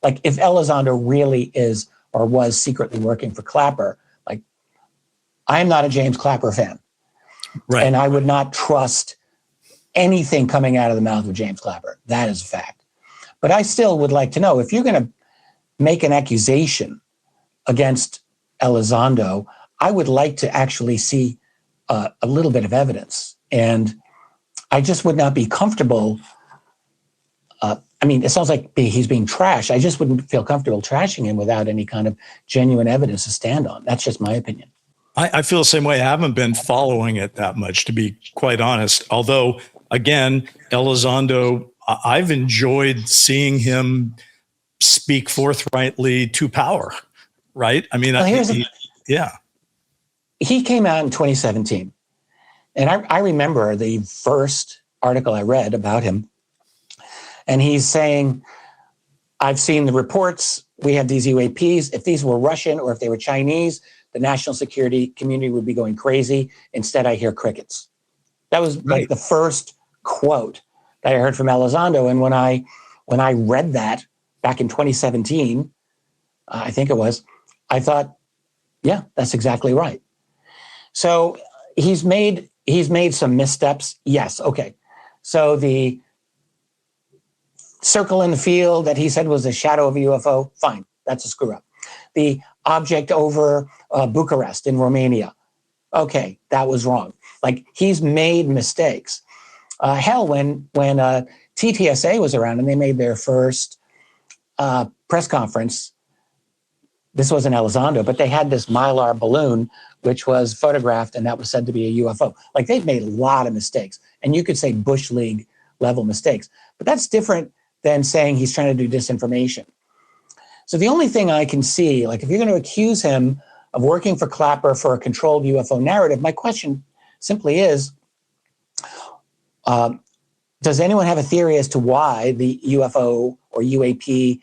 Like if Elizondo really is or was secretly working for Clapper, like I'm not a James Clapper fan. Right. And I would not trust anything coming out of the mouth of James Clapper. That is a fact. But I still would like to know, if you're going to make an accusation against Elizondo, I would like to actually see a little bit of evidence. And I just would not be comfortable. I mean, it sounds like he's being trashed. I just wouldn't feel comfortable trashing him without any kind of genuine evidence to stand on. That's just my opinion. I feel the same way. I haven't been following it that much, to be quite honest. Although, again, Elizondo, I've enjoyed seeing him speak forthrightly to power, right? I mean, he came out in 2017. And I remember the first article I read about him. And he's saying, I've seen the reports. We have these UAPs. If these were Russian or if they were Chinese, the national security community would be going crazy. Instead, I hear crickets. That was like the first quote that I heard from Elizondo. And when I read that back in 2017, I think it was, I thought, yeah, that's exactly right. So he's made some missteps. Yes. Okay. So the circle in the field that he said was a shadow of a UFO, fine. That's a screw up. The object over Bucharest in Romania, okay, that was wrong. Like, he's made mistakes. Hell, when TTSA was around and they made their first press conference, this wasn't Elizondo, but they had this Mylar balloon, which was photographed, and that was said to be a UFO. Like, they've made a lot of mistakes. And you could say Bush League level mistakes. But that's different than saying he's trying to do disinformation. So the only thing I can see, like if you're going to accuse him of working for Clapper for a controlled UFO narrative, my question simply is, does anyone have a theory as to why the UFO or UAP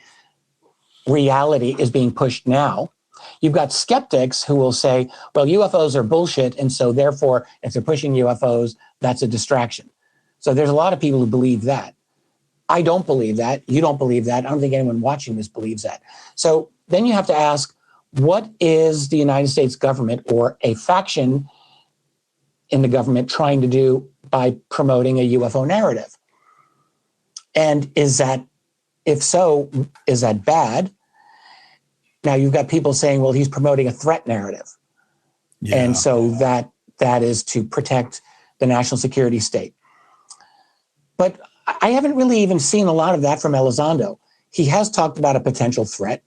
reality is being pushed now? You've got skeptics who will say, well, UFOs are bullshit, and so therefore, if they're pushing UFOs, that's a distraction. So there's a lot of people who believe that. I don't believe that. You don't believe that. I don't think anyone watching this believes that. So then you have to ask, what is the United States government or a faction in the government trying to do by promoting a UFO narrative? And is that, if so, is that bad? Now you've got people saying, well, he's promoting a threat narrative. Yeah. And so that is to protect the national security state. But I haven't really even seen a lot of that from Elizondo. He has talked about a potential threat,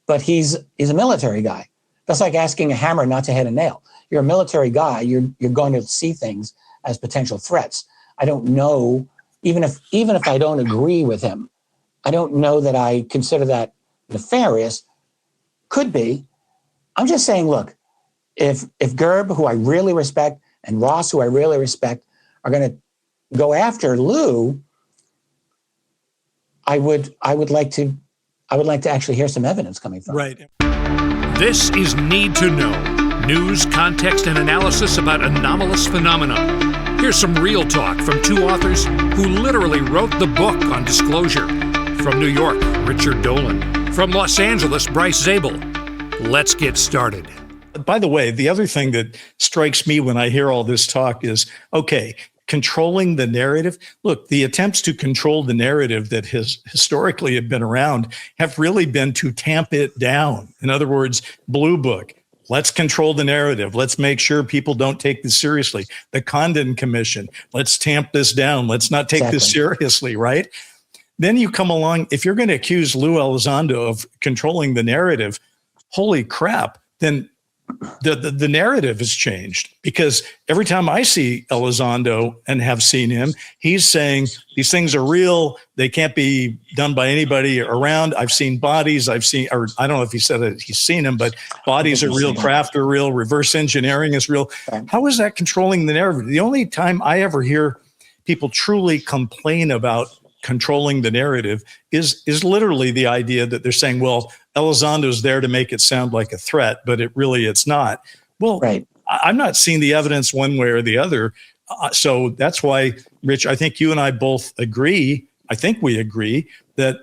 but he's a military guy. That's like asking a hammer not to hit a nail. You're a military guy. You're going to see things as potential threats. I don't know, even if I don't agree with him, I don't know that I consider that nefarious. Could be. I'm just saying, look, if Gerb, who I really respect, and Ross, who I really respect, are going to go after Lue, I would like to actually hear some evidence coming from. Right. This is Need to Know. News, context, and analysis about anomalous phenomena. Here's some real talk from two authors who literally wrote the book on disclosure. From New York, Richard Dolan. From Los Angeles, Bryce Zabel. Let's get started. By the way, the other thing that strikes me when I hear all this talk is, okay, controlling the narrative. Look, the attempts to control the narrative that has historically have been around have really been to tamp it down. In other words, Blue Book, let's control the narrative. Let's make sure people don't take this seriously. The Condon Commission, let's tamp this down. Let's not take this seriously, right? Then you come along, if you're going to accuse Lue Elizondo of controlling the narrative, holy crap, then the narrative has changed, because every time I see Elizondo and have seen him, he's saying these things are real. They can't be done by anybody around. I've seen bodies. Or I don't know if he said that he's seen them, but bodies are real, craft are real, reverse engineering is real. How is that controlling the narrative? The only time I ever hear people truly complain about controlling the narrative is literally the idea that they're saying, well, Elizondo's there to make it sound like a threat, but it's not. Well, right. I'm not seeing the evidence one way or the other. So that's why, Rich, I think you and I both agree. I think we agree that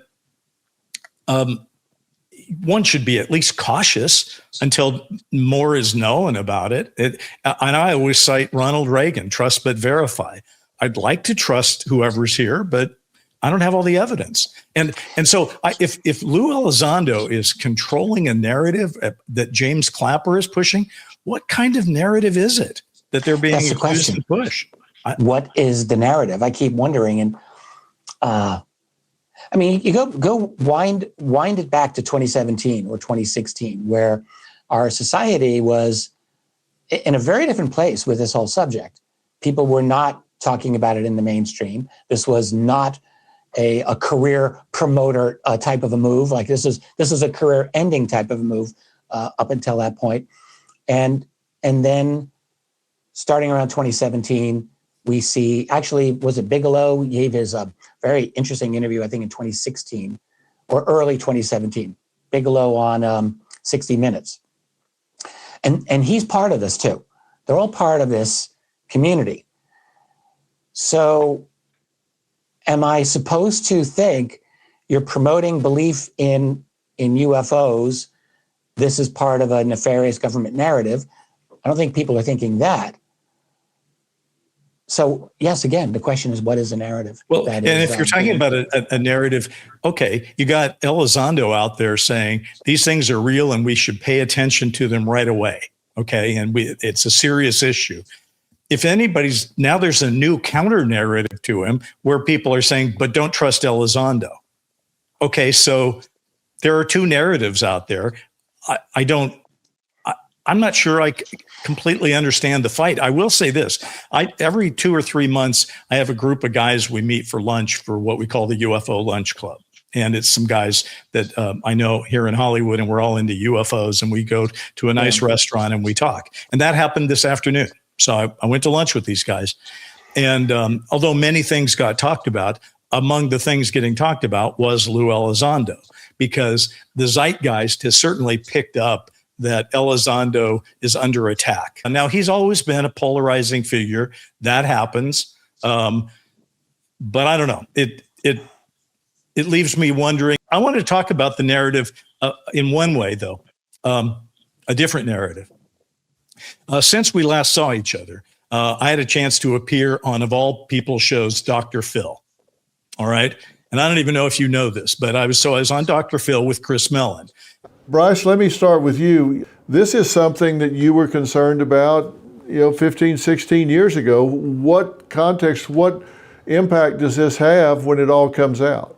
one should be at least cautious until more is known about it. And I always cite Ronald Reagan, trust but verify. I'd like to trust whoever's here, but I don't have all the evidence. And so if Lue Elizondo is controlling a narrative that James Clapper is pushing, what kind of narrative is it that they're being accused to push? What is the narrative? I keep wondering. And I mean, you go wind it back to 2017 or 2016, where our society was in a very different place with this whole subject. People were not talking about it in the mainstream. This was not a career promoter type of a move. Like this is a career ending type of a move up until that point. And then starting around 2017, we see, actually, was it Bigelow? He gave his very interesting interview, I think in 2016 or early 2017, Bigelow on 60 Minutes. And he's part of this too. They're all part of this community. So am I supposed to think you're promoting belief in UFOs? This is part of a nefarious government narrative. I don't think people are thinking that. So yes, again, the question is, what is a narrative? Well, and if you're talking about a narrative, okay, you got Elizondo out there saying these things are real and we should pay attention to them right away. Okay, and it's a serious issue. If anybody's, now there's a new counter narrative to him where people are saying, but don't trust Elizondo. Okay, so there are two narratives out there. I'm not sure I completely understand the fight. I will say this. Every 2 or 3 months, I have a group of guys we meet for lunch for what we call the UFO Lunch Club. And it's some guys that I know here in Hollywood, and we're all into UFOs, and we go to a nice restaurant and we talk. And that happened this afternoon. So I went to lunch with these guys. And although many things got talked about, among the things getting talked about was Lue Elizondo, because the zeitgeist has certainly picked up that Elizondo is under attack. Now, he's always been a polarizing figure. That happens. But I don't know. It leaves me wondering. I want to talk about the narrative in one way, though, a different narrative. Since we last saw each other, I had a chance to appear on, of all people, shows Dr. Phil. All right. And I don't even know if you know this, but I was on Dr. Phil with Chris Mellon. Bryce, let me start with you. This is something that you were concerned about, 15, 16 years ago. What context, what impact does this have when it all comes out?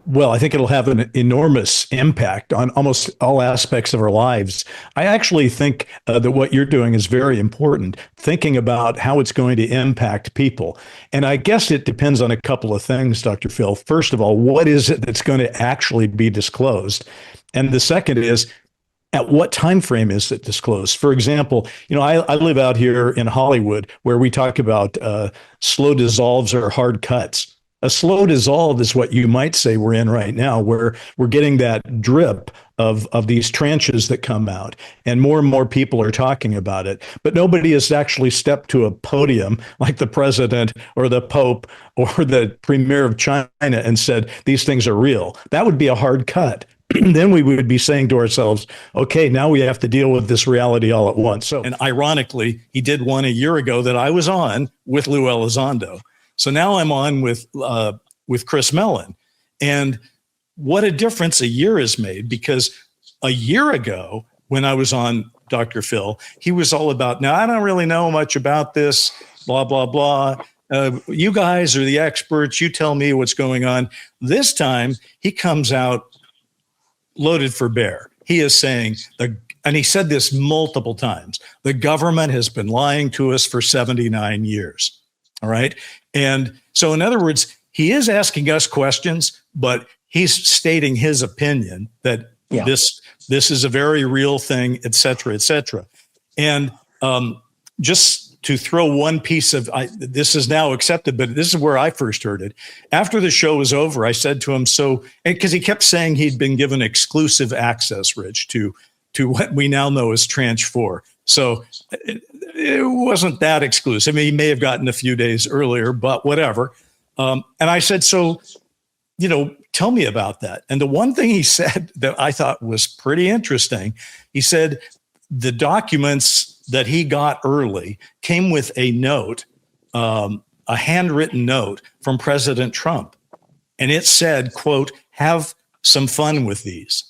Well, I think it'll have an enormous impact on almost all aspects of our lives. I actually think that what you're doing is very important, thinking about how it's going to impact people. And I guess it depends on a couple of things, Dr. Phil. First of all, what is it that's going to actually be disclosed? And the second is, at what time frame is it disclosed? For example, I live out here in Hollywood where we talk about slow dissolves or hard cuts. A slow dissolve is what you might say we're in right now, where we're getting that drip of these tranches that come out, and more people are talking about it. But nobody has actually stepped to a podium like the president or the Pope or the premier of China and said, these things are real. That would be a hard cut. Then we would be saying to ourselves, okay, now we have to deal with this reality all at once. So, and ironically, he did one a year ago that I was on with Lue Elizondo. So now I'm on with Chris Mellon. And what a difference a year has made, because a year ago when I was on Dr. Phil, he was all about, now I don't really know much about this, blah, blah, blah. You guys are the experts. You tell me what's going on. This time he comes out loaded for bear. He is saying, and he said this multiple times, the government has been lying to us for 79 years. All right. And so, in other words, he is asking us questions, but he's stating his opinion that this is a very real thing, et cetera, et cetera. And just to throw one piece of, this is now accepted, but this is where I first heard it. After the show was over, I said to him, because he kept saying he'd been given exclusive access, Rich, to what we now know as Tranche 4. So it wasn't that exclusive. I mean, he may have gotten a few days earlier, but whatever. And I said, so, tell me about that. And the one thing he said that I thought was pretty interesting, he said the documents that he got early came with a note, a handwritten note from President Trump. And it said, quote, have some fun with these.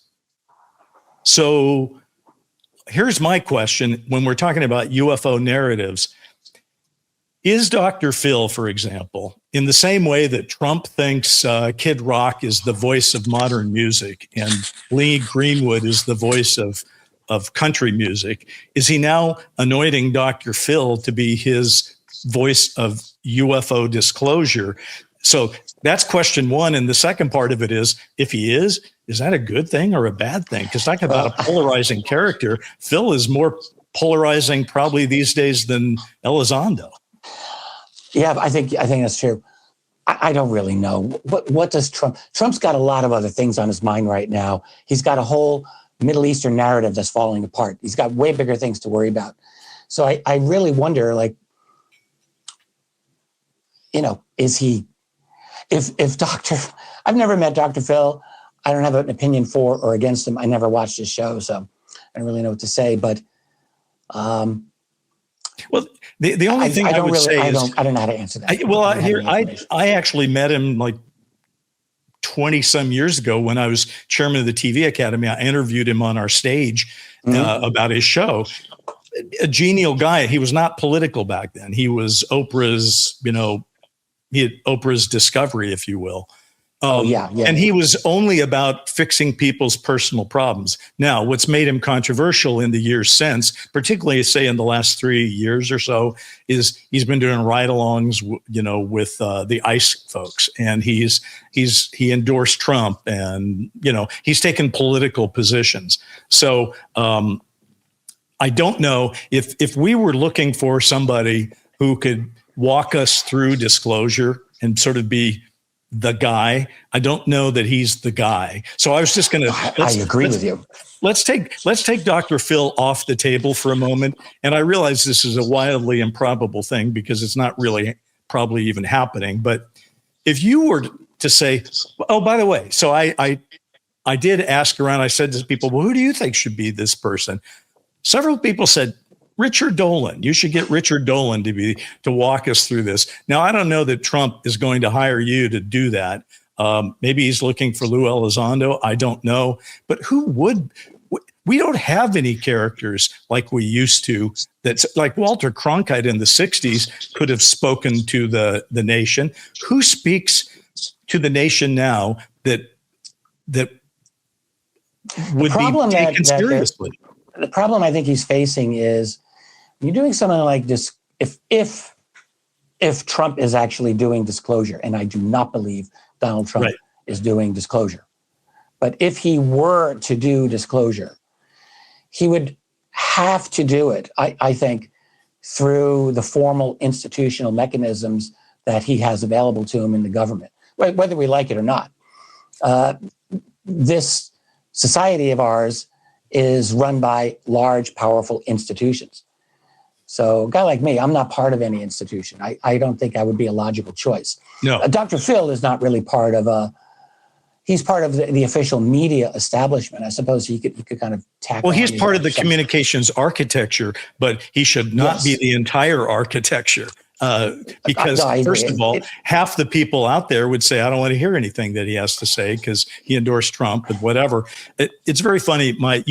So here's my question when we're talking about UFO narratives. Is Dr. Phil, for example, in the same way that Trump thinks Kid Rock is the voice of modern music and Lee Greenwood is the voice of country music, is he now anointing Dr. Phil to be his voice of UFO disclosure? So that's question one. And the second part of it is, if he is that a good thing or a bad thing? Because talking about a polarizing character, Phil is more polarizing probably these days than Elizondo. Yeah, I think that's true. I don't really know. What does Trump's got a lot of other things on his mind right now. He's got a whole Middle Eastern narrative that's falling apart. He's got way bigger things to worry about. So I really wonder, like, is he, I've never met Dr. Phil. I don't have an opinion for or against him. I never watched his show, so I don't really know what to say, but, well, the only thing I would say is I don't know how to answer that. I actually met him like 20 some years ago when I was chairman of the TV Academy. I interviewed him on our stage about his show. A genial guy. He was not political back then. He was Oprah's, he had Oprah's Discovery, if you will. And he was only about fixing people's personal problems. Now, what's made him controversial in the years since, particularly say in the last 3 years or so, is he's been doing ride-alongs, with the ICE folks, and he endorsed Trump, and he's taken political positions. So I don't know if we were looking for somebody who could walk us through disclosure and sort of be the guy. I don't know that he's the guy. So I was just going to. I agree with you. Let's take Dr. Phil off the table for a moment. And I realize this is a wildly improbable thing because it's not really probably even happening. But if you were to say, oh, by the way, so I did ask around. I said to people, well, who do you think should be this person? Several people said, Richard Dolan. You should get Richard Dolan to walk us through this. Now, I don't know that Trump is going to hire you to do that. Maybe he's looking for Lue Elizondo. I don't know. But who would? We don't have any characters like we used to. That's like Walter Cronkite in the 60s could have spoken to the nation. Who speaks to the nation now that would be taken seriously? The problem I think he's facing is when you're doing something like this, if Trump is actually doing disclosure, and I do not believe Donald Trump is doing disclosure, but if he were to do disclosure, he would have to do it, I think, through the formal institutional mechanisms that he has available to him in the government, whether we like it or not. This society of ours is run by large, powerful institutions. So a guy like me, I'm not part of any institution. I don't think I would be a logical choice. No. Dr. Phil is not really part of he's part of the official media establishment. I suppose he could kind of tackle. Well, he's part of the communications architecture, but he should not be the entire architecture. Because first of all, half the people out there would say, I don't want to hear anything that he has to say because he endorsed Trump and whatever. It's very funny. My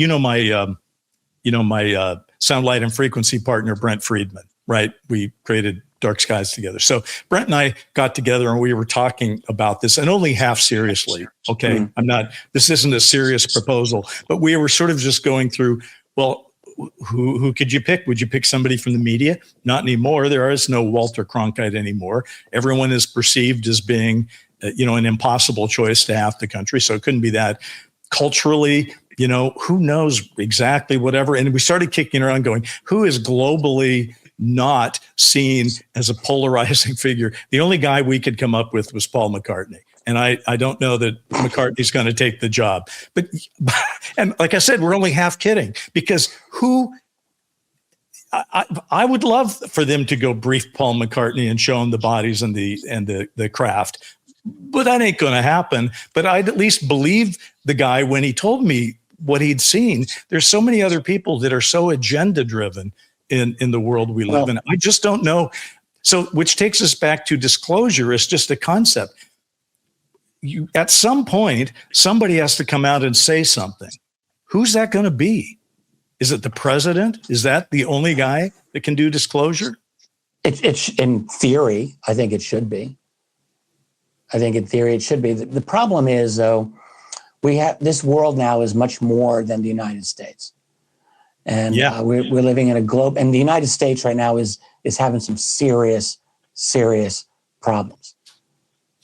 sound, light, and frequency partner, Brent Friedman, right? We created Dark Skies together. So Brent and I got together and we were talking about this, and only half seriously. Okay. This isn't a serious proposal, but we were sort of just going through, well, who could you pick? Would you pick somebody from the media? Not anymore. There is no Walter Cronkite anymore. Everyone is perceived as being, an impossible choice to half the country. So it couldn't be that. Culturally, who knows exactly whatever. And we started kicking around going, who is globally not seen as a polarizing figure? The only guy we could come up with was Paul McCartney. And I don't know that McCartney's going to take the job. But and like I said, we're only half kidding, because I would love for them to go brief Paul McCartney and show him the bodies and the craft. but that ain't going to happen. But I'd at least believe the guy when he told me what he'd seen. There's so many other people that are so agenda driven in the world we live in. I just don't know. So, which takes us back to disclosure is just a concept. At some point, somebody has to come out and say something. Who's that going to be? Is it the president? Is that the only guy that can do disclosure? It's in theory, I think it should be. I think in theory it should be. The problem is, though, this world now is much more than the United States. And we're living in a globe, and the United States right now is having some serious problems.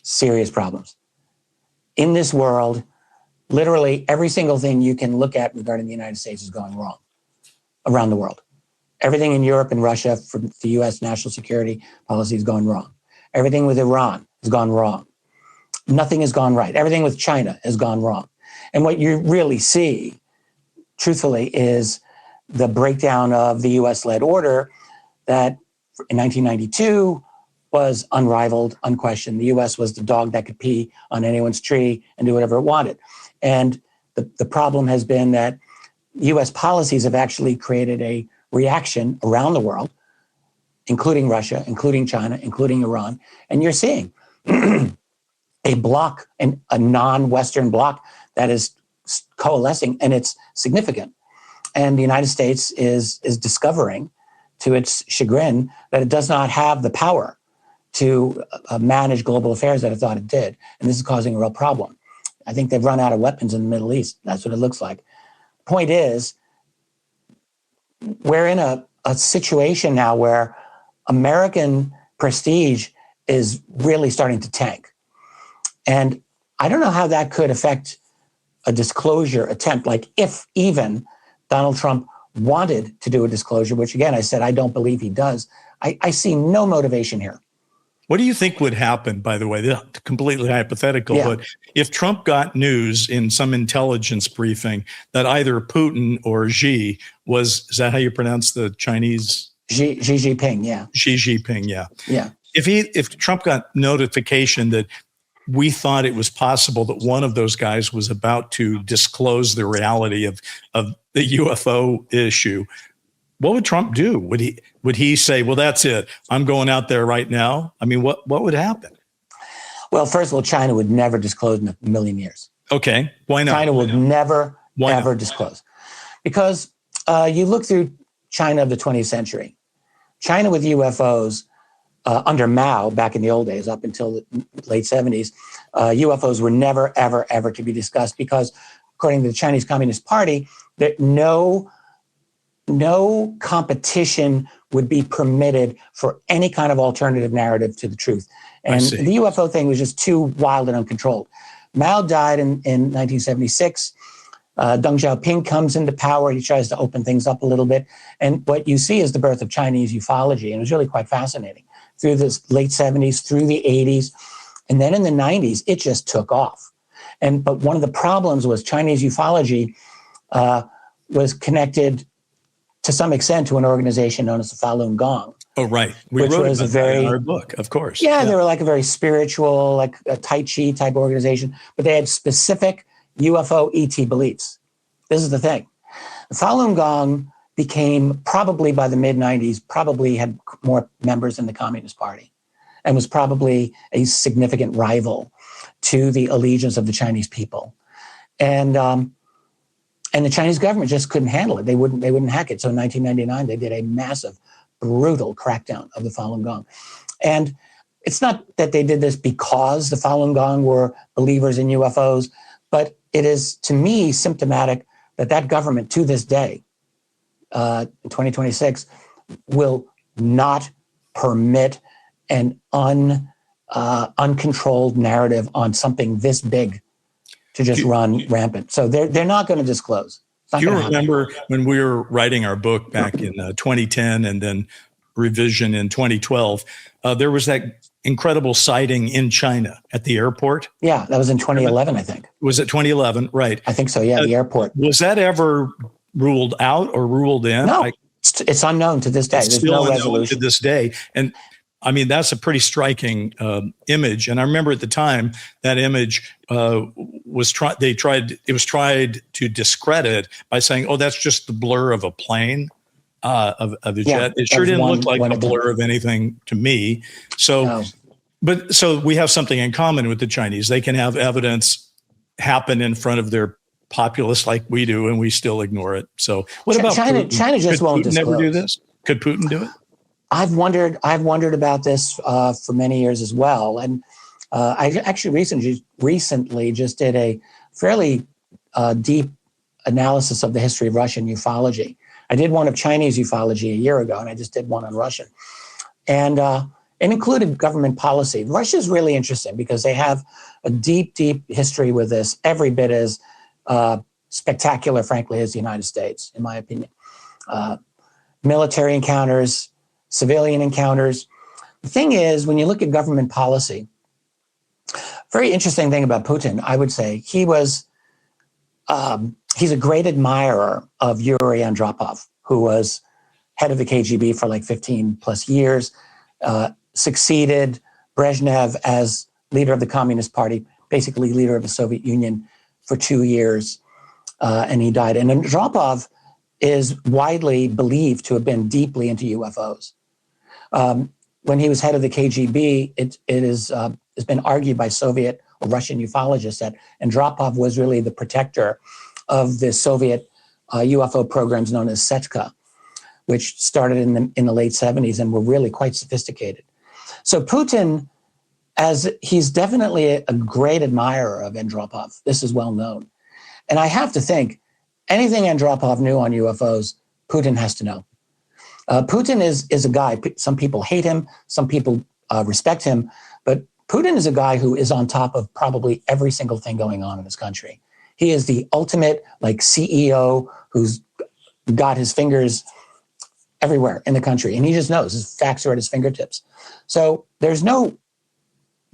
Serious problems. In this world, literally every single thing you can look at regarding the United States is going wrong around the world. Everything in Europe and Russia for the U.S. national security policy is going wrong. Everything with Iran has gone wrong. Nothing has gone right. Everything with China has gone wrong. And what you really see, truthfully, is the breakdown of the U.S.-led order that in 1992 was unrivaled, unquestioned. The U.S. was the dog that could pee on anyone's tree and do whatever it wanted. And the problem has been that U.S. policies have actually created a reaction around the world, including Russia, including China, including Iran. And you're seeing a bloc, a non-Western bloc that is coalescing, and it's significant. And the United States is discovering, to its chagrin, that it does not have the power to manage global affairs that it thought it did. And this is causing a real problem. I think they've run out of weapons in the Middle East. That's what it looks like. Point is, we're in a situation now where American prestige is really starting to tank. And I don't know how that could affect a disclosure attempt. Like if even Donald Trump wanted to do a disclosure, which again, I said, I don't believe he does. I see no motivation here. What do you think would happen, by the way? This is completely hypothetical, but if Trump got news in some intelligence briefing that either Putin or Xi is that how you pronounce the Chinese? Xi Jinping, yeah. Xi Jinping, yeah. Yeah. If Trump got notification that we thought it was possible that one of those guys was about to disclose the reality of the UFO issue, what would Trump do? Would he say, well, that's it, I'm going out there right now? I mean, what would happen? Well, first of all, China would never disclose in a million years. Okay, why not? China would never, ever disclose. Because you look through China of the 20th century, China with UFOs under Mao back in the old days, up until the late 70s, UFOs were never, ever, ever to be discussed because, according to the Chinese Communist Party, that no competition would be permitted for any kind of alternative narrative to the truth. And the UFO thing was just too wild and uncontrolled. Mao died in 1976. Deng Xiaoping comes into power. He tries to open things up a little bit. And what you see is the birth of Chinese ufology. And it was really quite fascinating. Through the late 70s, through the 80s. And then in the 90s, it just took off. But one of the problems was Chinese ufology was connected to some extent to an organization known as the Falun Gong. Oh, right. We wrote about that in our book, of course. Yeah, they were like a very spiritual, like a Tai Chi type organization, but they had specific UFO ET beliefs. This is the thing. The Falun Gong became, probably by the mid-90s, probably had more members than the Communist Party and was probably a significant rival to the allegiance of the Chinese people. And the Chinese government just couldn't handle it. They wouldn't hack it. So in 1999, they did a massive, brutal crackdown of the Falun Gong. And it's not that they did this because the Falun Gong were believers in UFOs, but it is, to me, symptomatic that government, to this day, in 2026, will not permit an uncontrolled narrative on something this big to just run rampant. So they're not going to disclose. Do you remember when we were writing our book back in 2010 and then revision in 2012, there was that incredible sighting in China at the airport? Yeah, that was in 2011, I think. Was it 2011? Right. I think so, yeah, the airport. Was that ever ruled out or ruled in? No, it's unknown to this day. There's still no unknown resolution. to this day. And I mean, that's a pretty striking image. And I remember at the time that image was tried to discredit by saying, "Oh, that's just the blur of a plane, of a jet." It sure didn't look like a blur of anything to me. So, No. but so we have something in common with the Chinese. They can have evidence happen in front of their populace like we do, and we still ignore it. So, what about China? Putin? China just won't Putin never disclose. do this? Could Putin do it? I've wondered about this for many years as well, and I actually recently just did a fairly deep analysis of the history of Russian ufology. I did one of Chinese ufology a year ago, and I just did one on Russian, and it included government policy. Russia's really interesting because they have a deep history with this, every bit as spectacular, frankly, as the United States, in my opinion. Military encounters, civilian encounters. The thing is, when you look at government policy, very interesting thing about Putin, I would say, he's a great admirer of Yuri Andropov, who was head of the KGB for like 15 plus years, succeeded Brezhnev as leader of the Communist Party, basically leader of the Soviet Union for 2 years, and he died. And Andropov is widely believed to have been deeply into UFOs. When he was head of the KGB, it's been argued by Soviet or Russian ufologists that Andropov was really the protector of the Soviet UFO programs known as Setka, which started in the late 70s and were really quite sophisticated. So Putin, as he's definitely a great admirer of Andropov, this is well known. And I have to think, anything Andropov knew on UFOs, Putin has to know. Putin is a guy, some people hate him, some people respect him, but Putin is a guy who is on top of probably every single thing going on in this country. He is the ultimate like CEO who's got his fingers everywhere in the country, and he just knows. His facts are at his fingertips. So there's no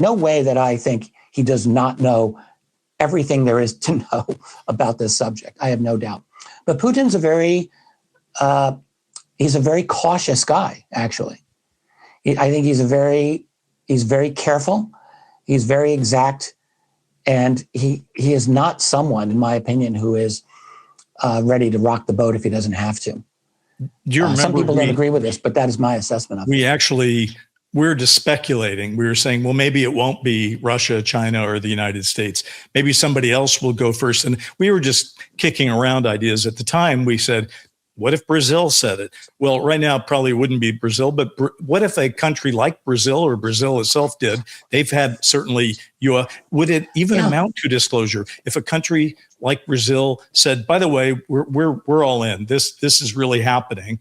way that I think he does not know everything there is to know about this subject. I have no doubt. But Putin's he's a very cautious guy, actually. I think he's very careful. He's very exact. And he is not someone, in my opinion, who is ready to rock the boat if he doesn't have to. Do you remember some people don't agree with this, but that is my assessment of it. We're just speculating. We were saying, well, maybe it won't be Russia, China, or the United States. Maybe somebody else will go first. And we were just kicking around ideas. At the time, we said, what if Brazil said it? Well, right now, it probably wouldn't be Brazil, but what if a country like Brazil or Brazil itself did? They've had certainly, would it even amount to disclosure? If a country like Brazil said, by the way, we're all in, this is really happening,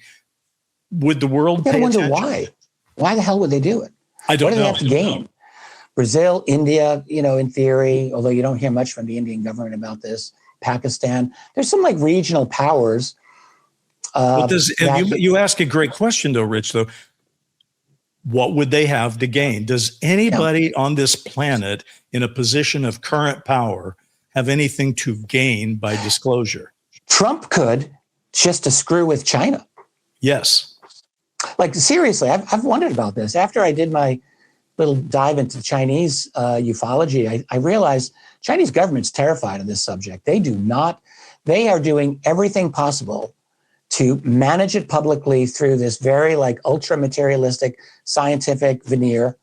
would the world pay attention? I wonder why. Why the hell would they do it? I don't know. What do they have to gain? Brazil, India, in theory, although you don't hear much from the Indian government about this, Pakistan, there's some like regional powers. You ask a great question, though, Rich, though. What would they have to gain? Does anybody on this planet in a position of current power have anything to gain by disclosure? Trump could, just to screw with China. Yes. Like, seriously, I've wondered about this. After I did my little dive into Chinese ufology, I realized Chinese government's terrified of this subject. They are doing everything possible to manage it publicly through this very like ultra materialistic scientific veneer,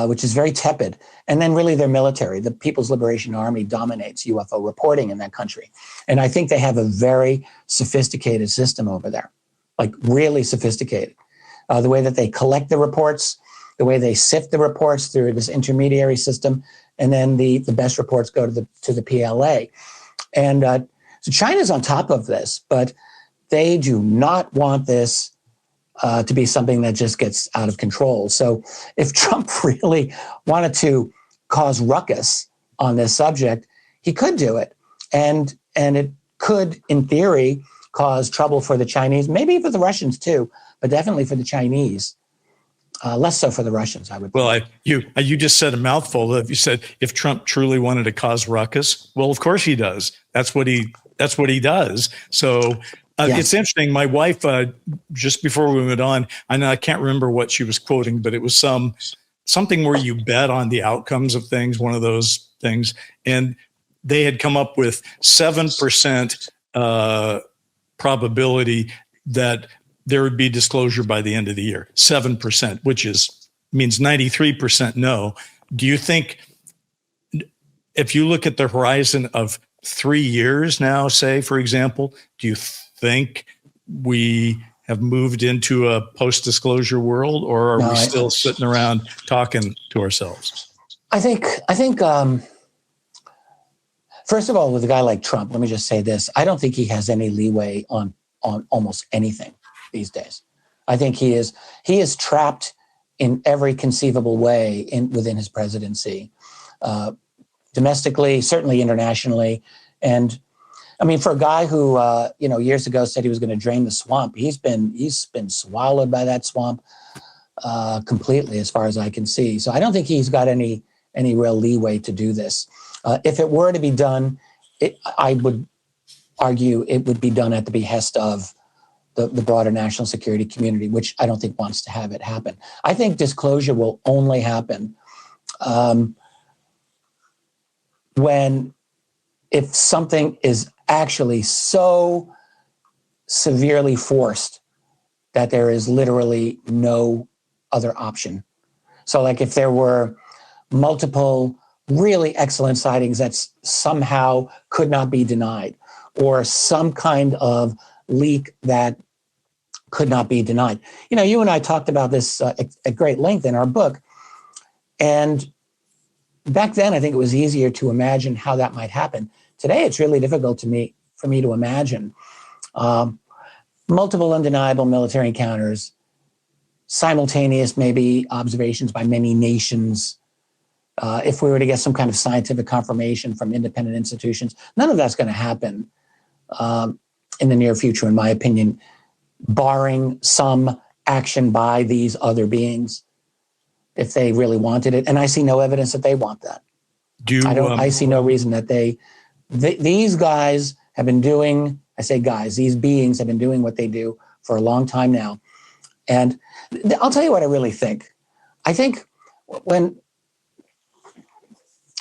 which is very tepid. And then really their military, the People's Liberation Army, dominates UFO reporting in that country. And I think they have a very sophisticated system over there, like really sophisticated. The way that they collect the reports, the way they sift the reports through this intermediary system, and then the best reports go to the PLA. And so China's on top of this, but they do not want this to be something that just gets out of control. So if Trump really wanted to cause ruckus on this subject, he could do it. And it could, in theory, cause trouble for the Chinese, maybe for the Russians too, but definitely for the Chinese. Less so for the Russians, I would. Well, you just said a mouthful. You said if Trump truly wanted to cause ruckus, well, of course he does. That's what he does. So It's interesting. My wife, just before we went on, I can't remember what she was quoting, but it was something where you bet on the outcomes of things, one of those things. And they had come up with 7% probability that there would be disclosure by the end of the year. 7%, which means 93% no. Do you think, if you look at the horizon of 3 years now, say, for example, do you think we have moved into a post-disclosure world, or are we still sitting around talking to ourselves? I think, first of all, with a guy like Trump, let me just say this. I don't think he has any leeway on almost anything these days. I think he is trapped in every conceivable way within his presidency, domestically, certainly internationally. And I mean, for a guy who, years ago said he was going to drain the swamp, he's been swallowed by that swamp completely, as far as I can see. So I don't think he's got any real leeway to do this. If it were to be done, I would argue it would be done at the behest of the broader national security community, which I don't think wants to have it happen. I think disclosure will only happen if something is actually so severely forced that there is literally no other option. So like if there were multiple really excellent sightings that somehow could not be denied, or some kind of leak that could not be denied. You and I talked about this at great length in our book. And back then, I think it was easier to imagine how that might happen. Today, it's really difficult for me to imagine multiple undeniable military encounters, simultaneous maybe observations by many nations. If we were to get some kind of scientific confirmation from independent institutions, none of that's going to happen in the near future, in my opinion, barring some action by these other beings if they really wanted it. And I see no evidence that they want that. I see no reason that these guys have been doing, I say guys, these beings have been doing what they do for a long time now. And I'll tell you what I really think. I think when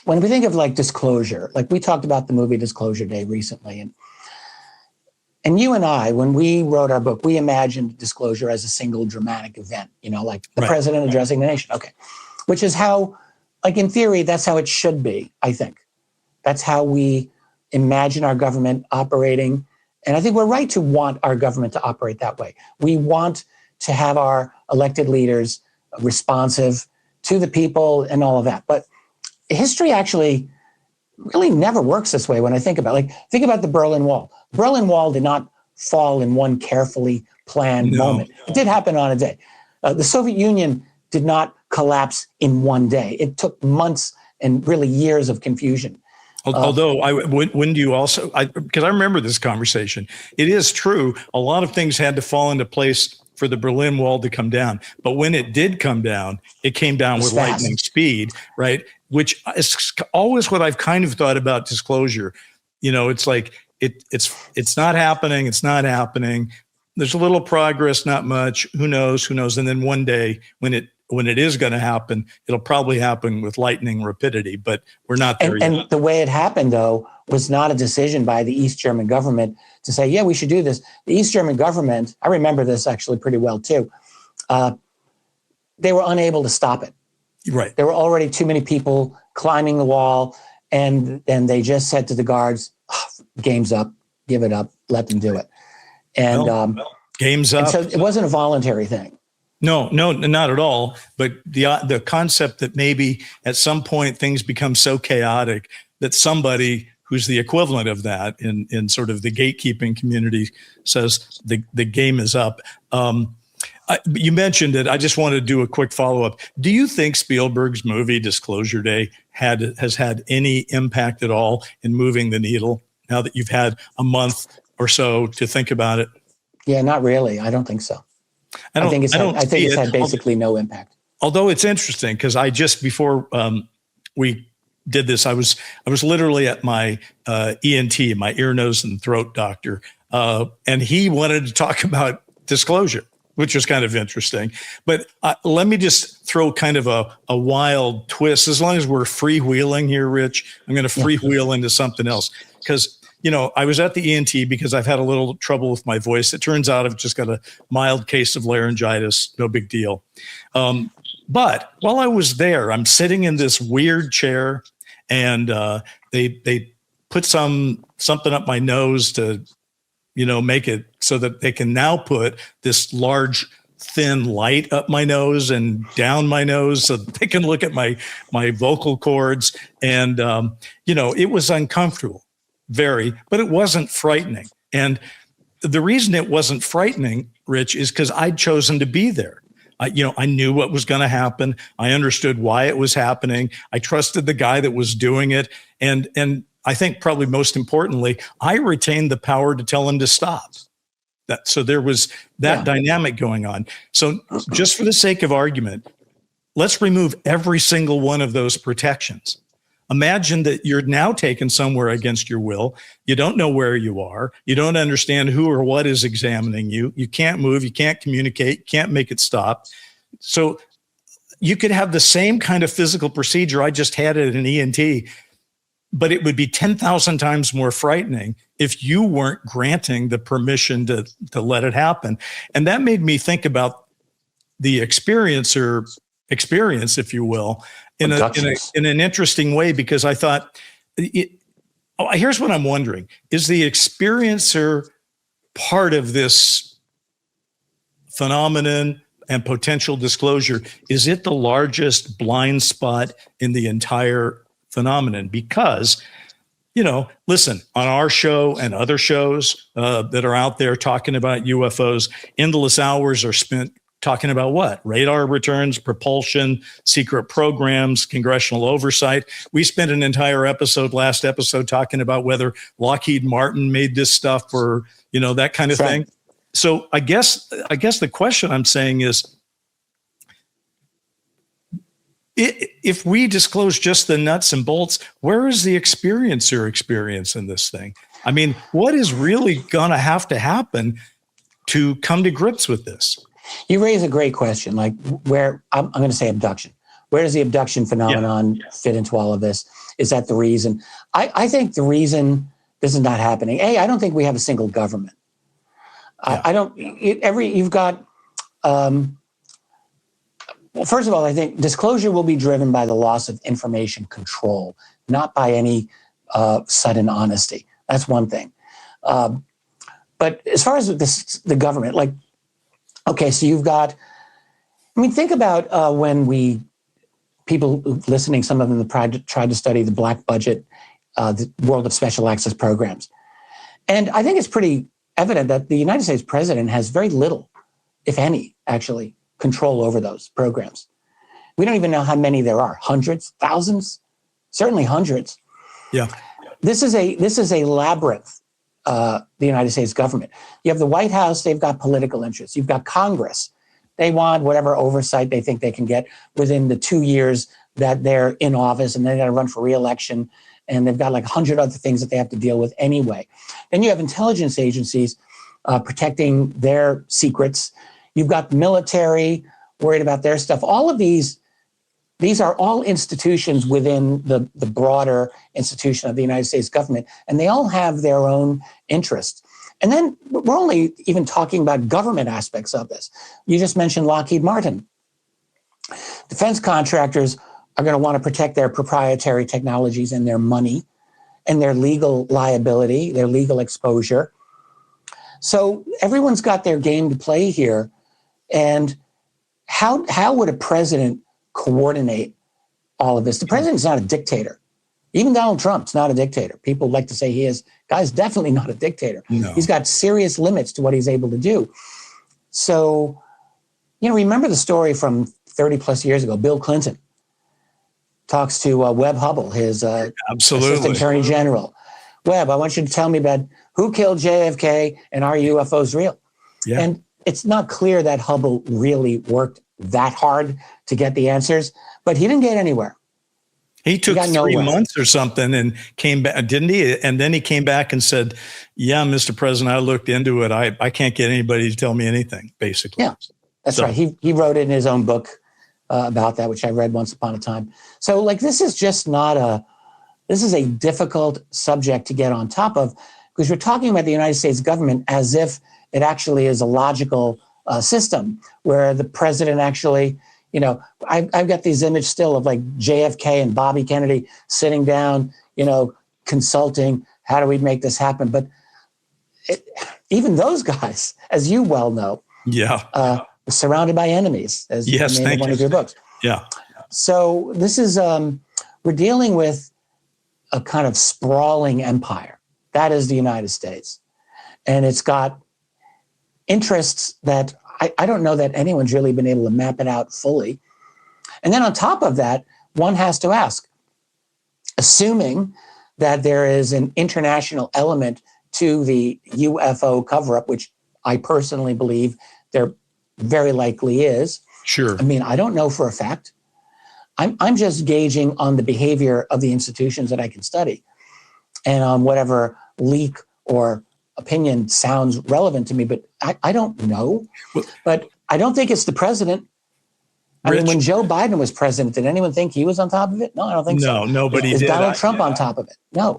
we think of like disclosure, like we talked about the movie Disclosure Day recently, and you and I, when we wrote our book, we imagined disclosure as a single dramatic event, like the president addressing the nation. Okay. Which is how, like in theory, that's how it should be, I think. That's how we imagine our government operating. And I think we're right to want our government to operate that way. We want to have our elected leaders responsive to the people and all of that. But history actually really never works this way when I think about it. Like, think about the Berlin Wall. The Berlin Wall did not fall in one carefully planned moment. It did happen on a day. The Soviet Union did not collapse in one day. It took months and really years of confusion. Although, wouldn't you also, because I remember this conversation, it is true, a lot of things had to fall into place for the Berlin Wall to come down. But when it did come down, it came down with lightning speed, right? Which is always what I've kind of thought about disclosure. It's like, it's not happening. It's not happening. There's a little progress, not much. Who knows? And then one day when it is going to happen, it'll probably happen with lightning rapidity, but we're not there yet. And the way it happened, though, was not a decision by the East German government to say, yeah, we should do this. The East German government, I remember this actually pretty well too, they were unable to stop it. Right. There were already too many people climbing the wall, and they just said to the guards, game's up, give it up, let them do it. And game's up. And so it wasn't a voluntary thing. No, not at all. But the concept that maybe at some point things become so chaotic that somebody who's the equivalent of that in sort of the gatekeeping community says the game is up. You mentioned it. I just want to do a quick follow-up. Do you think Spielberg's movie Disclosure Day has had any impact at all in moving the needle now that you've had a month or so to think about it? Yeah, not really. I don't think so. I think it's had basically no impact. Although it's interesting because before we did this, I was literally at my ENT, my ear, nose, and throat doctor and he wanted to talk about disclosure, which was kind of interesting. But let me just throw kind of a wild twist. As long as we're freewheeling here, Rich, I'm going to freewheel into something else. Because, I was at the ENT because I've had a little trouble with my voice. It turns out I've just got a mild case of laryngitis. No big deal. But while I was there, I'm sitting in this weird chair, and they put something up my nose to make it so that they can now put this large, thin light up my nose and down my nose so that they can look at my vocal cords. And, it was uncomfortable, but it wasn't frightening. And the reason it wasn't frightening, Rich, is because I'd chosen to be there. I knew what was going to happen. I understood why it was happening. I trusted the guy that was doing it. And I think probably most importantly, I retained the power to tell him to stop. So there was that dynamic going on. So just for the sake of argument, let's remove every single one of those protections. Imagine that you're now taken somewhere against your will. You don't know where you are. You don't understand who or what is examining you. You can't move. You can't communicate. You can't make it stop. So you could have the same kind of physical procedure I just had at an ENT, but it would be 10,000 times more frightening if you weren't granting the permission to let it happen. And that made me think about the experiencer experience, if you will, in an interesting way, because I thought, here's what I'm wondering. Is the experiencer part of this phenomenon and potential disclosure? Is it the largest blind spot in the entire phenomenon? Because, listen, on our show and other shows that are out there talking about UFOs, endless hours are spent talking about what? Radar returns, propulsion, secret programs, congressional oversight. We spent an entire last episode talking about whether Lockheed Martin made this stuff or, that kind of thing. So I guess the question I'm saying is, if we disclose just the nuts and bolts, where is the experiencer experience in this thing? I mean, what is really going to have to happen to come to grips with this? You raise a great question, like where I'm going to say abduction. Where does the abduction phenomenon fit into all of this? Is that the reason? I think the reason this is not happening, I don't think we have a single government. You've got, well, first of all, I think disclosure will be driven by the loss of information control, not by any sudden honesty. That's one thing. But as far as the government, okay, so you've got, think about when people listening, some of them tried to study the black budget, the world of special access programs. And I think it's pretty evident that the United States president has very little, if any, actually, control over those programs. We don't even know how many there are. Hundreds, thousands, certainly hundreds. Yeah. This is a labyrinth, the United States government. You have the White House, they've got political interests. You've got Congress. They want whatever oversight they think they can get within the 2 years that they're in office, and they're going to run for re-election. And they've got 100 other things that they have to deal with anyway. Then you have intelligence agencies protecting their secrets. You've got the military worried about their stuff. All of these are all institutions within the broader institution of the United States government, and they all have their own interests. And then we're only even talking about government aspects of this. You just mentioned Lockheed Martin. Defense contractors are going to want to protect their proprietary technologies and their money and their legal liability, their legal exposure. So everyone's got their game to play here. And how would a president coordinate all of this? The president's not a dictator. Even Donald Trump's not a dictator. People like to say he is. Guy's definitely not a dictator. No. He's got serious limits to what he's able to do. So, remember the story from 30 plus years ago. Bill Clinton talks to Webb Hubbell, his assistant attorney general. Webb, I want you to tell me about who killed JFK and are UFOs real? Yeah. And it's not clear that Hubbell really worked that hard to get the answers, but he didn't get anywhere. He took got 3 nowhere. months or something and came back, didn't he? And then he came back and said, yeah, Mr. President, I looked into it. I can't get anybody to tell me anything, basically. Yeah, that's right. He wrote it in his own book about that, which I read once upon a time. So like, this is just not this is a difficult subject to get on top of, because we're talking about the United States government as if it actually is a logical system where the president actually, I've got these images still of like JFK and Bobby Kennedy sitting down, consulting, how do we make this happen? But even those guys, as you well know, were surrounded by enemies, as you named in one of your books. Yeah. So this is, we're dealing with a kind of sprawling empire. That is the United States. And it's got interests that I don't know that anyone's really been able to map it out fully. And then on top of that, one has to ask, assuming that there is an international element to the UFO cover-up, which I personally believe there very likely is. Sure. I mean, I don't know for a fact. I'm just gauging on the behavior of the institutions that I can study and on whatever leak or opinion sounds relevant to me, but I don't know. But I don't think it's the president. I mean, when Joe Biden was president, did anyone think he was on top of it? No, I don't think so. No, nobody did. Is Donald Trump on top of it? No.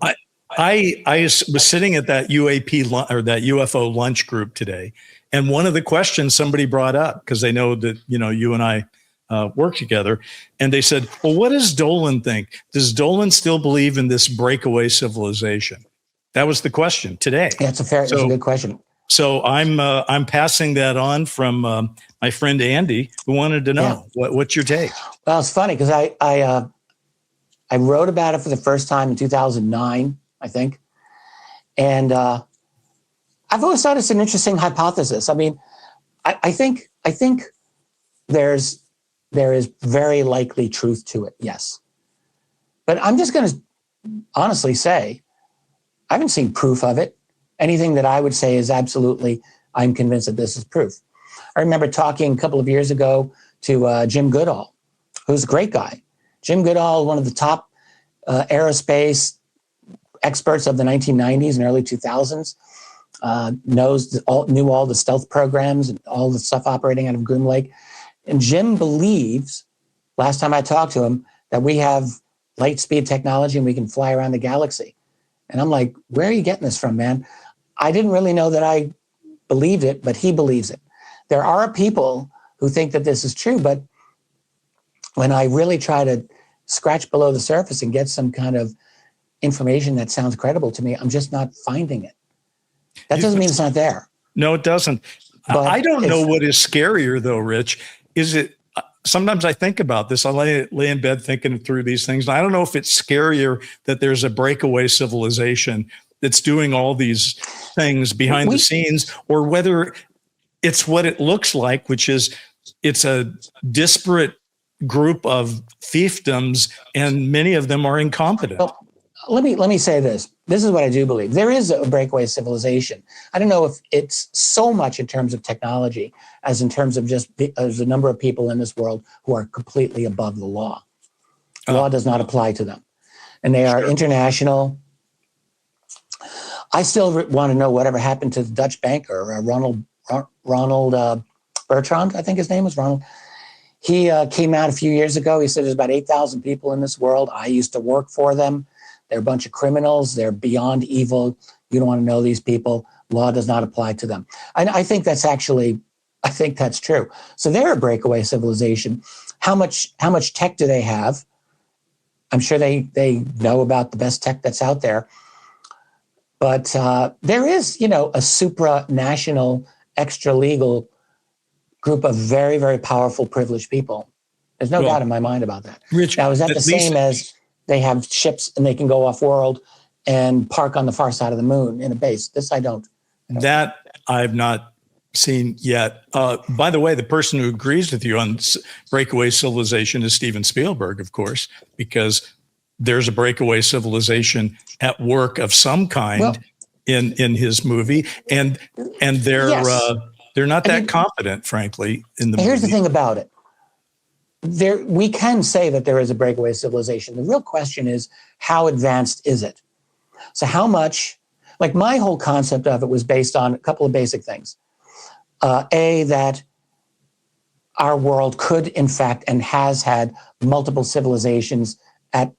I was sitting at that UAP or that UFO lunch group today, and one of the questions somebody brought up, because they know that you and I work together, and they said, "Well, what does Dolan think? Does Dolan still believe in this breakaway civilization?" That was the question today. Yeah, it's a good question. So I'm passing that on from my friend Andy, who wanted to know what's your take. Well, it's funny because I wrote about it for the first time in 2009, I think, and I've always thought it's an interesting hypothesis. I mean, I think there is very likely truth to it, yes, but I'm just going to honestly say I haven't seen proof of it. Anything that I would say is absolutely, I'm convinced that this is proof. I remember talking a couple of years ago to Jim Goodall, who's a great guy. Jim Goodall, one of the top aerospace experts of the 1990s and early 2000s, knew all the stealth programs and all the stuff operating out of Groom Lake. And Jim believes, last time I talked to him, that we have light speed technology and we can fly around the galaxy. And I'm like, where are you getting this from, man? I didn't really know that I believed it, but he believes it. There are people who think that this is true, but when I really try to scratch below the surface and get some kind of information that sounds credible to me, I'm just not finding it. That doesn't mean it's not there. No, it doesn't. But I don't know what is scarier, though, Rich. Is it? Sometimes I think about this. I lay in bed thinking through these things. I don't know if it's scarier that there's a breakaway civilization that's doing all these things behind the scenes, or whether it's what it looks like, which is it's a disparate group of fiefdoms, and many of them are incompetent. Well, let me say this. This is what I do believe. There is a breakaway civilization. I don't know if it's so much in terms of technology as in terms of just there's a number of people in this world who are completely above the law. Law does not apply to them. And they are international. I still want to know whatever happened to the Dutch banker, Ronald Bertrand, I think his name was Ronald. He came out a few years ago. He said there's about 8,000 people in this world. I used to work for them. They're a bunch of criminals. They're beyond evil. You don't want to know these people. Law does not apply to them. And I think that's true. So they're a breakaway civilization. How much tech do they have? I'm sure they know about the best tech that's out there. But there is, a supranational, extra-legal group of very, very powerful, privileged people. There's no doubt in my mind about that. Rich, now, is that the same as they have ships and they can go off-world and park on the far side of the moon in a base? This I don't. That I've not seen yet. By the way, the person who agrees with you on breakaway civilization is Steven Spielberg, of course, because there's a breakaway civilization at work of some kind in his movie, and they're not that competent, frankly. In the here's movie. the thing about it. we can say that there is a breakaway civilization. The real question is, how advanced is it? So how much, like my whole concept of it was based on a couple of basic things. That our world could, in fact, and has had multiple civilizations at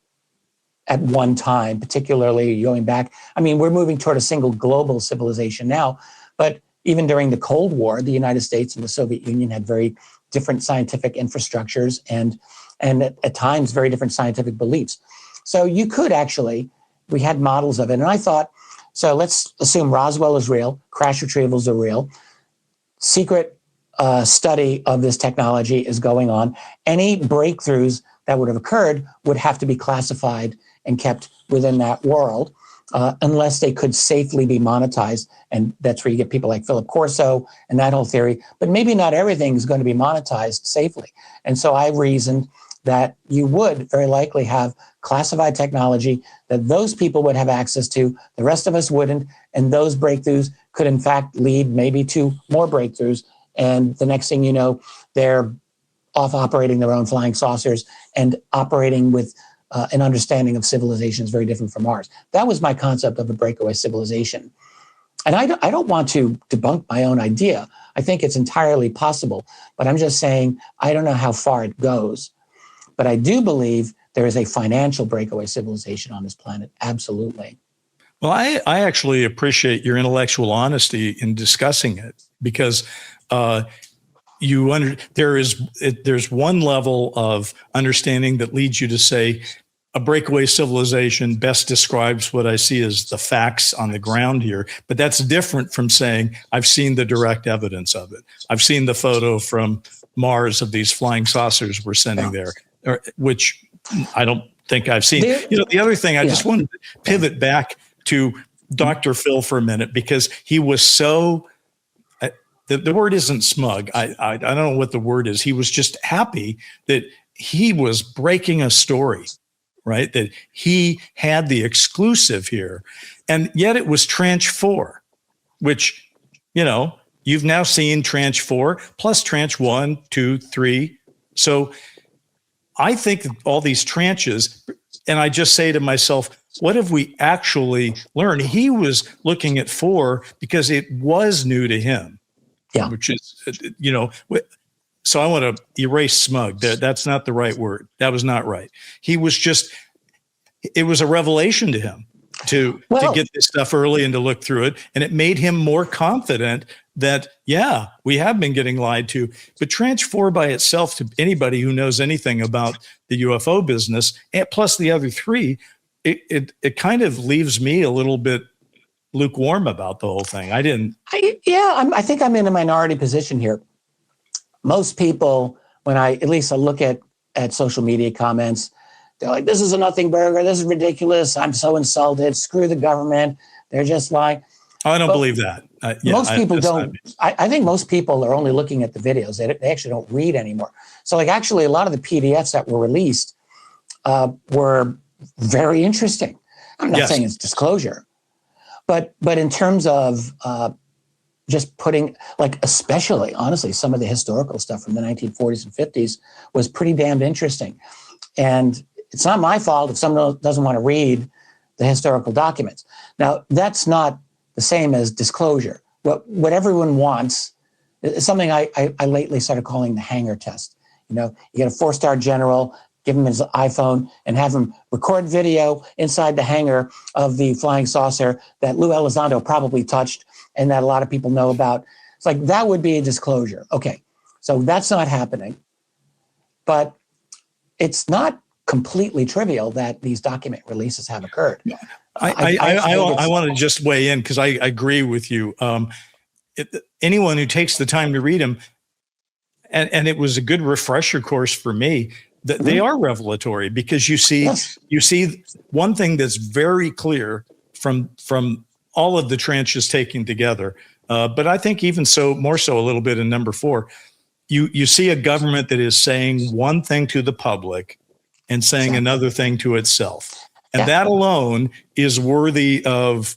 one time, particularly going back. I mean, we're moving toward a single global civilization now, but even during the Cold War, the United States and the Soviet Union had very different scientific infrastructures and at times very different scientific beliefs. So you could actually, we had models of it. And I thought, so let's assume Roswell is real, crash retrievals are real, secret study of this technology is going on. Any breakthroughs that would have occurred would have to be classified and kept within that world unless they could safely be monetized. And that's where you get people like Philip Corso and that whole theory. But maybe not everything is going to be monetized safely. And so I reasoned that you would very likely have classified technology that those people would have access to, the rest of us wouldn't, and those breakthroughs could in fact lead maybe to more breakthroughs. And the next thing you know, they're off operating their own flying saucers and operating with an understanding of civilizations very different from ours. That was my concept of a breakaway civilization. And I don't want to debunk my own idea. I think it's entirely possible, but I'm just saying I don't know how far it goes. But I do believe there is a financial breakaway civilization on this planet. Absolutely. Well, I actually appreciate your intellectual honesty in discussing it because there's one level of understanding that leads you to say a breakaway civilization best describes what I see as the facts on the ground here. But that's different from saying I've seen the direct evidence of it. I've seen the photo from Mars of these flying saucers we're sending there, which I don't think I've seen. The other thing, I just wanted to pivot back to Dr. Phil for a minute because he was so, the word isn't smug. I don't know what the word is. He was just happy that he was breaking a story, right? That he had the exclusive here. And yet it was Tranche 4, which, you've now seen Tranche 4 plus Tranche 1, 2, 3. So I think all these tranches, and I just say to myself, what have we actually learned? He was looking at 4 because it was new to him. Yeah. Which is, so I want to erase smug. That's not the right word. That was not right. He was just, it was a revelation to him to get this stuff early and to look through it. And it made him more confident that, we have been getting lied to. But Tranche 4 by itself, to anybody who knows anything about the UFO business, and plus the other 3, it kind of leaves me a little bit lukewarm about the whole thing. I think I'm in a minority position here. Most people, when I look at social media comments, they're like, this is a nothing burger. This is ridiculous. I'm so insulted. Screw the government. They're just like. I don't believe that. Most people don't. I think most people are only looking at the videos. They actually don't read anymore. So actually a lot of the PDFs that were released were very interesting. I'm not saying it's disclosure, but in terms of just putting, especially, honestly, some of the historical stuff from the 1940s and 50s was pretty damned interesting. And it's not my fault if someone doesn't want to read the historical documents. Now, that's not the same as disclosure. What everyone wants is something I lately started calling the hanger test. You get a 4-star general, give him his iPhone, and have him record video inside the hangar of the flying saucer that Lue Elizondo probably touched and that a lot of people know about. It's like, that would be a disclosure. Okay, so that's not happening. But it's not completely trivial that these document releases have occurred. I want to just weigh in because I agree with you. Anyone who takes the time to read them, and it was a good refresher course for me, that they are revelatory because you see one thing that's very clear from all of the tranches taken together. But I think even more so a little bit in number 4, you see a government that is saying one thing to the public and saying another thing to itself. And that alone is worthy of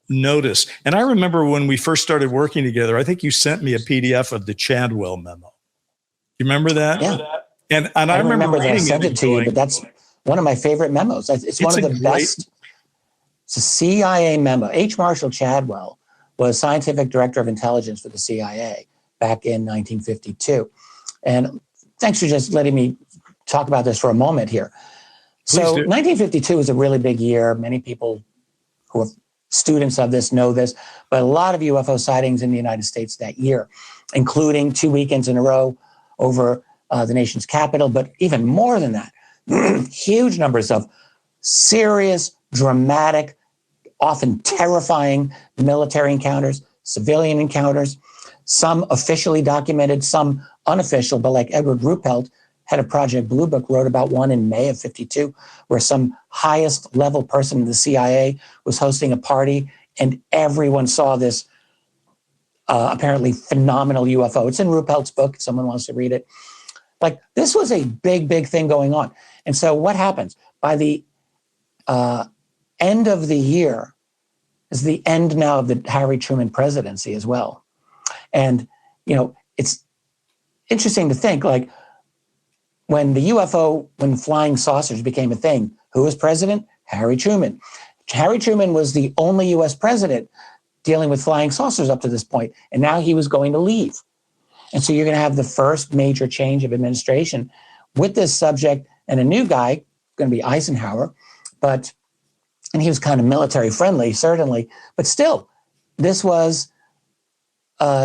notice. And I remember when we first started working together, I think you sent me a PDF of the Chadwell memo. You remember that? And I I don't remember that I reading sent it to you, going, but that's one of my favorite memos. It's one of the best. It's a CIA memo. H. Marshall Chadwell was scientific director of intelligence for the CIA back in 1952. And thanks for just letting me talk about this for a moment here. So 1952 was a really big year. Many people who are students of this know this, but a lot of UFO sightings in the United States that year, including 2 weekends in a row over the nation's capital, but even more than that, huge numbers of serious, dramatic, often terrifying military encounters, civilian encounters, some officially documented, some unofficial, but like Edward Ruppelt, head of Project Blue Book, wrote about one in May of 52, where some highest level person in the CIA was hosting a party and everyone saw this apparently phenomenal UFO. It's in Ruppelt's book, if someone wants to read it. Like, this was a big, big thing going on. And so what happens? By the end of the year is the end now of the Harry Truman presidency as well. And, you know, it's interesting to think, like, when flying saucers became a thing, who was president? Harry Truman. Harry Truman was the only US president dealing with flying saucers up to this point, and now he was going to leave. And so you're going to have the first major change of administration with this subject, and a new guy, going to be Eisenhower, and he was kind of military friendly, certainly, but still, this was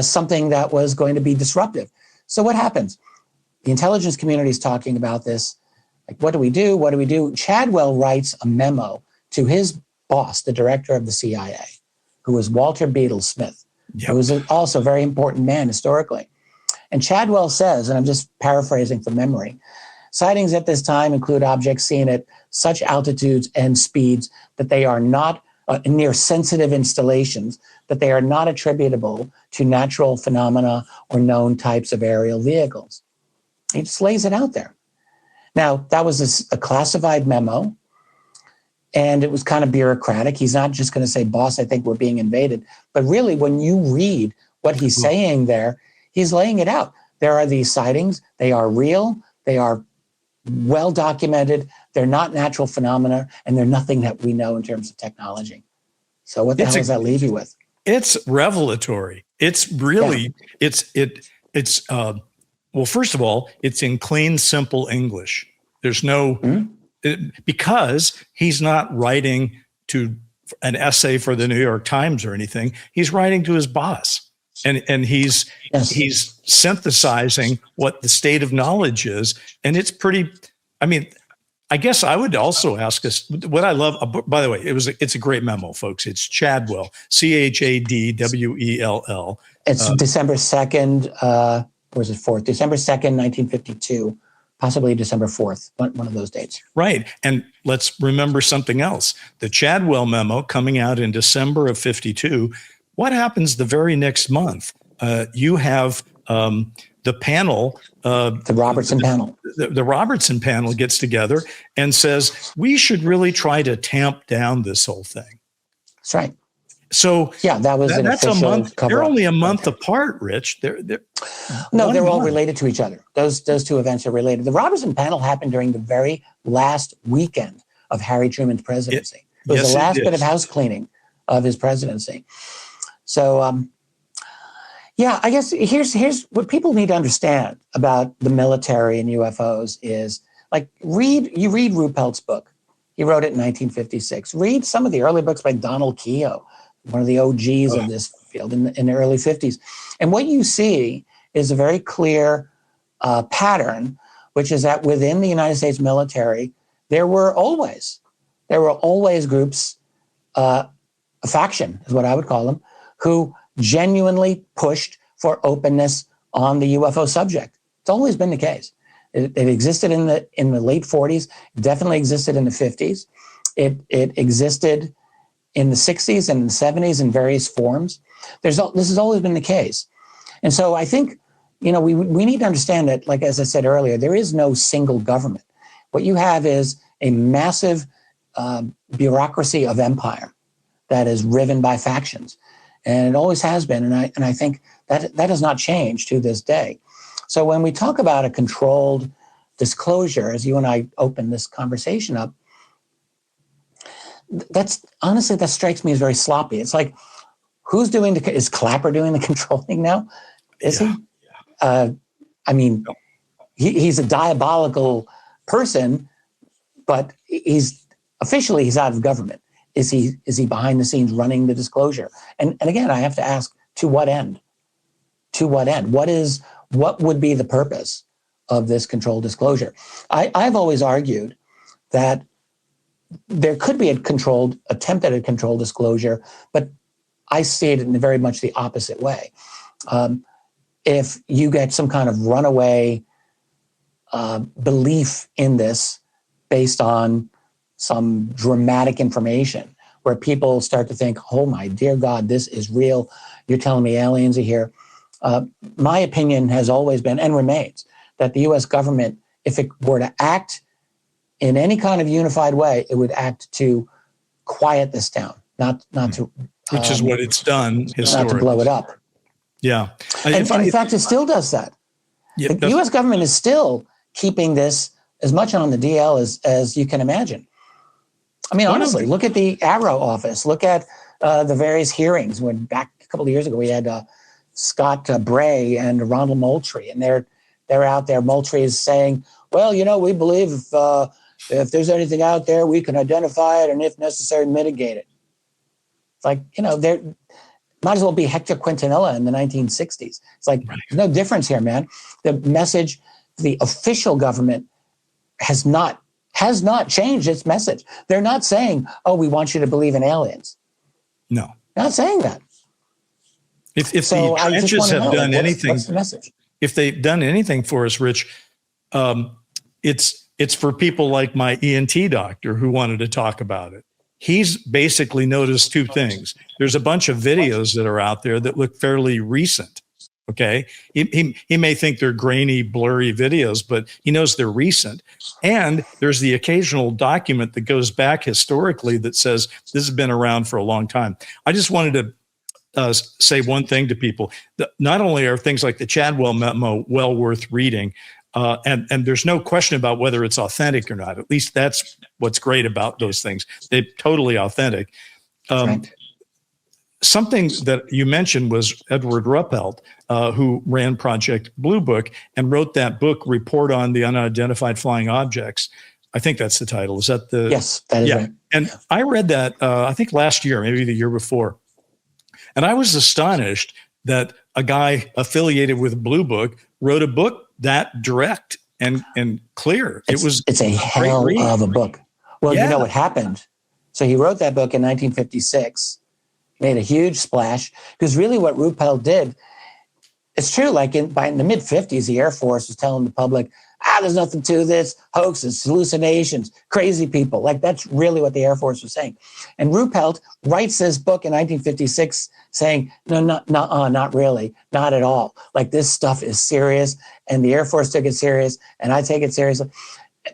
something that was going to be disruptive. So what happens? The intelligence community is talking about this. Like, what do we do? What do we do? Chadwell writes a memo to his boss, the director of the CIA, who was Walter Beadle Smith, who was also a very important man historically. And Chadwell says, and I'm just paraphrasing from memory, sightings at this time include objects seen at such altitudes and speeds that they are not near sensitive installations, that they are not attributable to natural phenomena or known types of aerial vehicles. He just lays it out there. Now, that was a classified memo, and it was kind of bureaucratic. He's not just going to say, boss, I think we're being invaded. But really, when you read what he's saying there, he's laying it out. There are these sightings. They are real. They are well documented. They're not natural phenomena, and they're nothing that we know in terms of technology. So what the hell does that leave you with? It's revelatory. It's really, well, first of all, it's in clean, simple English. There's no, because he's not writing to an essay for the New York Times or anything. He's writing to his boss, and he's synthesizing what the state of knowledge is. And it's pretty, I mean, I guess I would also ask us what I love. By the way, it's a great memo, folks. It's Chadwell, Chadwell. It's December 2nd, or is it 4th? December 2nd, 1952, possibly December 4th, one of those dates. Right. And let's remember something else. The Chadwell memo coming out in December of 52. What happens the very next month? You have the panel. The Robertson panel. The Robertson panel gets together and says, we should really try to tamp down this whole thing. That's right. So yeah, that's a month. They're only a month apart, Rich. They're all related to each other. Those two events are related. The Robertson panel happened during the very last weekend of Harry Truman's presidency. It was the last bit of house cleaning of his presidency. So, I guess here's what people need to understand about the military and UFOs is, like, read Ruppelt's book. He wrote it in 1956. Read some of the early books by Donald Keogh, one of the OGs of this field in the early 50s. And what you see is a very clear pattern, which is that within the United States military, there were always groups, a faction is what I would call them, who genuinely pushed for openness on the UFO subject. It's always been the case. It existed in the late 40s, it definitely existed in the 50s. It existed in the 60s and the 70s in various forms. This has always been the case. And so I think, we need to understand that, like, as I said earlier, there is no single government. What you have is a massive bureaucracy of empire that is riven by factions. And it always has been. And I think that has not changed to this day. So when we talk about a controlled disclosure, as you and I open this conversation up, that's honestly, that strikes me as very sloppy. It's like, who's doing is Clapper doing the controlling now? Is he? I mean, he's a diabolical person, but he's out of government. Is he behind the scenes running the disclosure? And again, I have to ask, to what end? To what end? What would be the purpose of this controlled disclosure? I've always argued that there could be attempt at a controlled disclosure, but I see it in very much the opposite way. If you get some kind of runaway belief in this based on some dramatic information where people start to think, oh my dear God, this is real. You're telling me aliens are here. My opinion has always been and remains that the US government, if it were to act in any kind of unified way, it would act to quiet this down, not to... Which is what it's done historically. Not to blow it up. Yeah. And in fact, it still does that. Yeah, the US government is still keeping this as much on the DL as you can imagine. I mean, honestly, look at the Arrow office. Look at the various hearings. When back a couple of years ago, we had Scott Bray and Ronald Moultrie, and they're out there. Moultrie is saying, well, we believe if there's anything out there, we can identify it and, if necessary, mitigate it. It's like, there might as well be Hector Quintanilla in the 1960s. It's like, There's no difference here, man. The message, the official government has not changed its message. They're not saying, oh, we want you to believe in aliens. No. They're not saying that. If the trenches have done anything, what's the message? If they've done anything for us, Rich, it's for people like my ENT doctor who wanted to talk about it. He's basically noticed two things. There's a bunch of videos that are out there that look fairly recent. Okay. He may think they're grainy, blurry videos, but he knows they're recent. And there's the occasional document that goes back historically that says this has been around for a long time. I just wanted to say one thing to people. Not only are things like the Chadwell memo well worth reading, and there's no question about whether it's authentic or not. At least that's what's great about those things. They're totally authentic. Something that you mentioned was Edward Ruppelt, who ran Project Blue Book and wrote that book, Report on the Unidentified Flying Objects. I think that's the title. Is that the... Yes, that is right. And I read that, I think last year, maybe the year before. And I was astonished that a guy affiliated with Blue Book wrote a book that direct and clear. It's a hell of a book. Well, you know what happened? So he wrote that book in 1956, made a huge splash, because really what Ruppelt did, it's true, like in the mid-50s, the Air Force was telling the public, there's nothing to this, hoaxes, hallucinations, crazy people. Like, that's really what the Air Force was saying. And Ruppelt writes this book in 1956 saying, no, not really, not at all. Like, this stuff is serious, and the Air Force took it serious, and I take it seriously.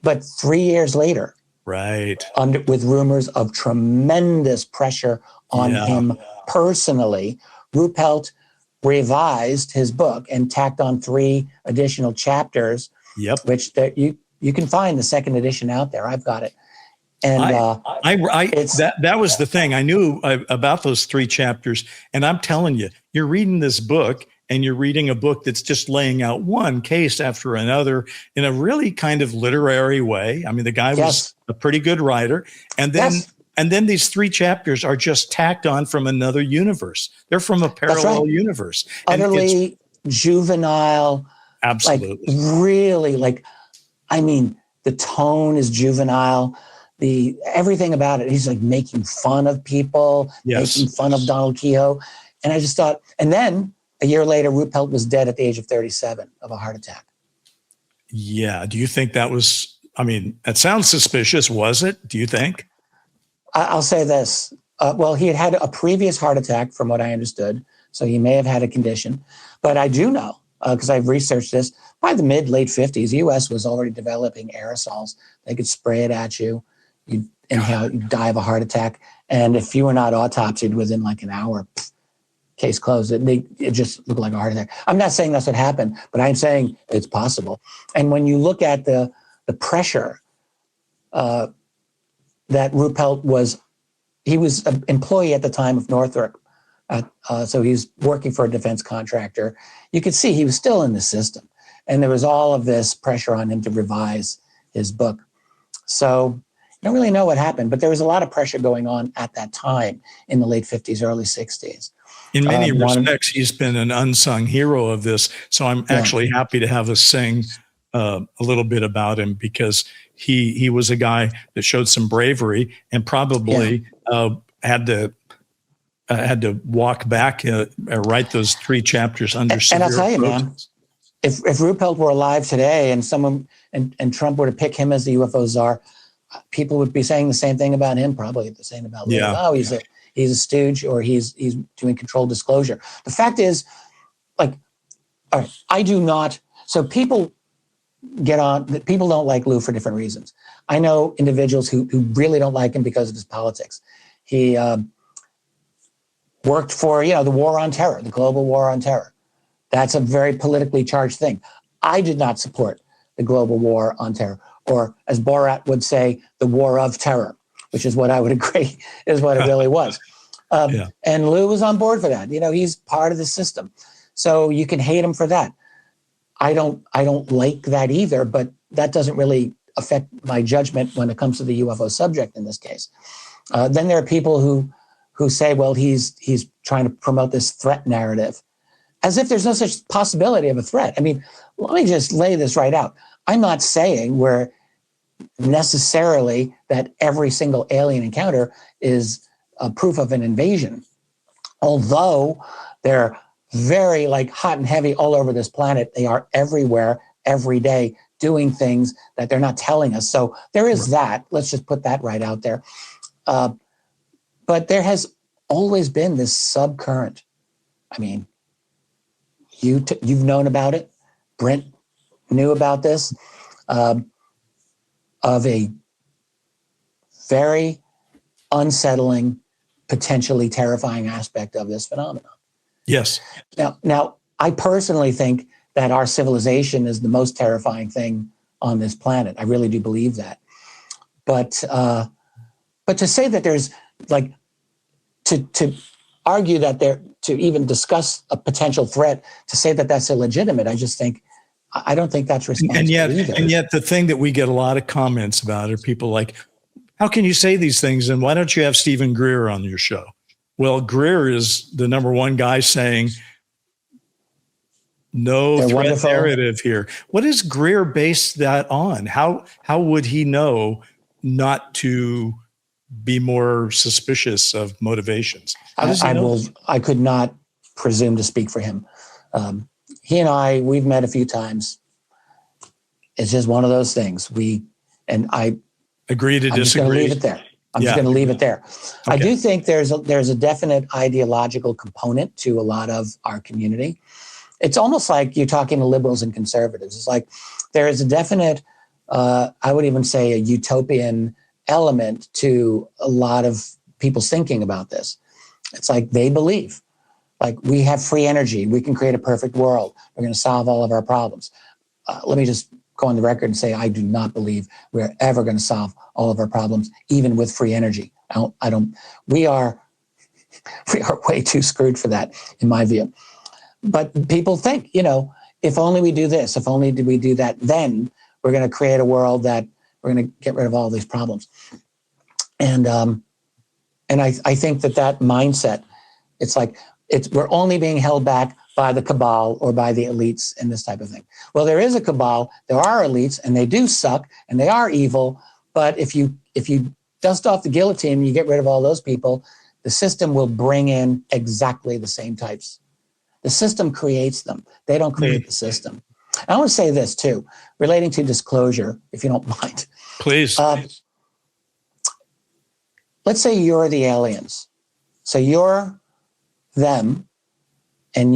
But 3 years later, with rumors of tremendous pressure on him personally, Ruppelt revised his book and tacked on 3 additional chapters. Which you can find the second edition out there. I've got it. And that was the thing. I knew about those 3 chapters, and I'm telling you, you're reading this book and you're reading a book that's just laying out one case after another in a really kind of literary way. I mean, the guy was a pretty good writer. And then these 3 chapters are just tacked on from another universe. They're from a parallel universe. Utterly juvenile. Absolutely. Like, I mean, the tone is juvenile. Everything about it, he's like making fun of people, making fun of Donald Kehoe. And I just thought, and then a year later, Ruppelt was dead at the age of 37 of a heart attack. Yeah. Do you think that was, that sounds suspicious. Was it? Do you think? I'll say this. Well, he had a previous heart attack from what I understood. So he may have had a condition, but I do know, because I've researched this, by the late 50s, the U.S. was already developing aerosols. They could spray it at you. You'd inhale it, you'd die of a heart attack. And if you were not autopsied within like an hour, case closed. It just looked like a heart attack. I'm not saying that's what happened, but I'm saying it's possible. And when you look at the pressure that Ruppelt was, he was an employee at the time of Northrop. So he's working for a defense contractor. You could see he was still in the system. And there was all of this pressure on him to revise his book. So I don't really know what happened, but there was a lot of pressure going on at that time in the late 50s, early 60s. In many respects, he's been an unsung hero of this. So I'm actually happy to have us sing a little bit about him, because he was a guy that showed some bravery and probably had to walk back, write those 3 chapters under severe and I'll tell you, man, if Ruppelt were alive today and someone and Trump were to pick him as the UFO czar, people would be saying the same thing about him, probably the same about Lue. Oh, he's a stooge, or he's doing controlled disclosure. The fact is, like, all right, I do not. So people don't like Lue for different reasons. I know individuals who really don't like him because of his politics. He worked for, the war on terror, the global war on terror. That's a very politically charged thing. I did not support the global war on terror, or as Borat would say, the war of terror, which is what I would agree is what it really was. And Lue was on board for that. He's part of the system. So you can hate him for that. I don't like that either, but that doesn't really affect my judgment when it comes to the UFO subject in this case. Then there are people who say, well, he's trying to promote this threat narrative, as if there's no such possibility of a threat. I mean, let me just lay this right out. I'm not saying we're necessarily that every single alien encounter is a proof of an invasion, although they're very hot and heavy all over this planet. They are everywhere, every day, doing things that they're not telling us. So there is that. Let's just put that right out there. But there has always been this subcurrent. I mean, you've known about it. Brent knew about this, of a very unsettling, potentially terrifying aspect of this phenomenon. Yes. Now, I personally think that our civilization is the most terrifying thing on this planet. I really do believe that. But to say that there's to argue that to even discuss a potential threat, to say that that's illegitimate, I don't think that's responsible either. And yet the thing that we get a lot of comments about are people like, how can you say these things? And why don't you have Stephen Greer on your show? Well, Greer is the number one guy saying no threat narrative here. What does Greer base that on? How would he know not to be more suspicious of motivations? I could not presume to speak for him. He and we've met a few times. It's just one of those things. I agree to disagree. I'm just going to leave it there. I'm just going to leave it there. Okay. I do think there's a definite ideological component to a lot of our community. It's almost like you're talking to liberals and conservatives. It's like there is a definite, I would even say, a utopian element to a lot of people's thinking about this. It's like they believe, we have free energy. We can create a perfect world. We're going to solve all of our problems. Let me just go on the record and say I do not believe we're ever going to solve all of our problems, even with free energy. We are way too screwed for that, in my view. But people think, if only we do this, if only we do that, then we're going to create a world that we're going to get rid of all these problems. And I think that mindset, it's like we're only being held back by the cabal or by the elites and this type of thing. Well, there is a cabal, there are elites, and they do suck, and they are evil. But if you dust off the guillotine and you get rid of all those people, the system will bring in exactly the same types. The system creates them. They don't create the system. I want to say this too, relating to disclosure, if you don't mind. Please. Let's say you're the aliens. So you're them, and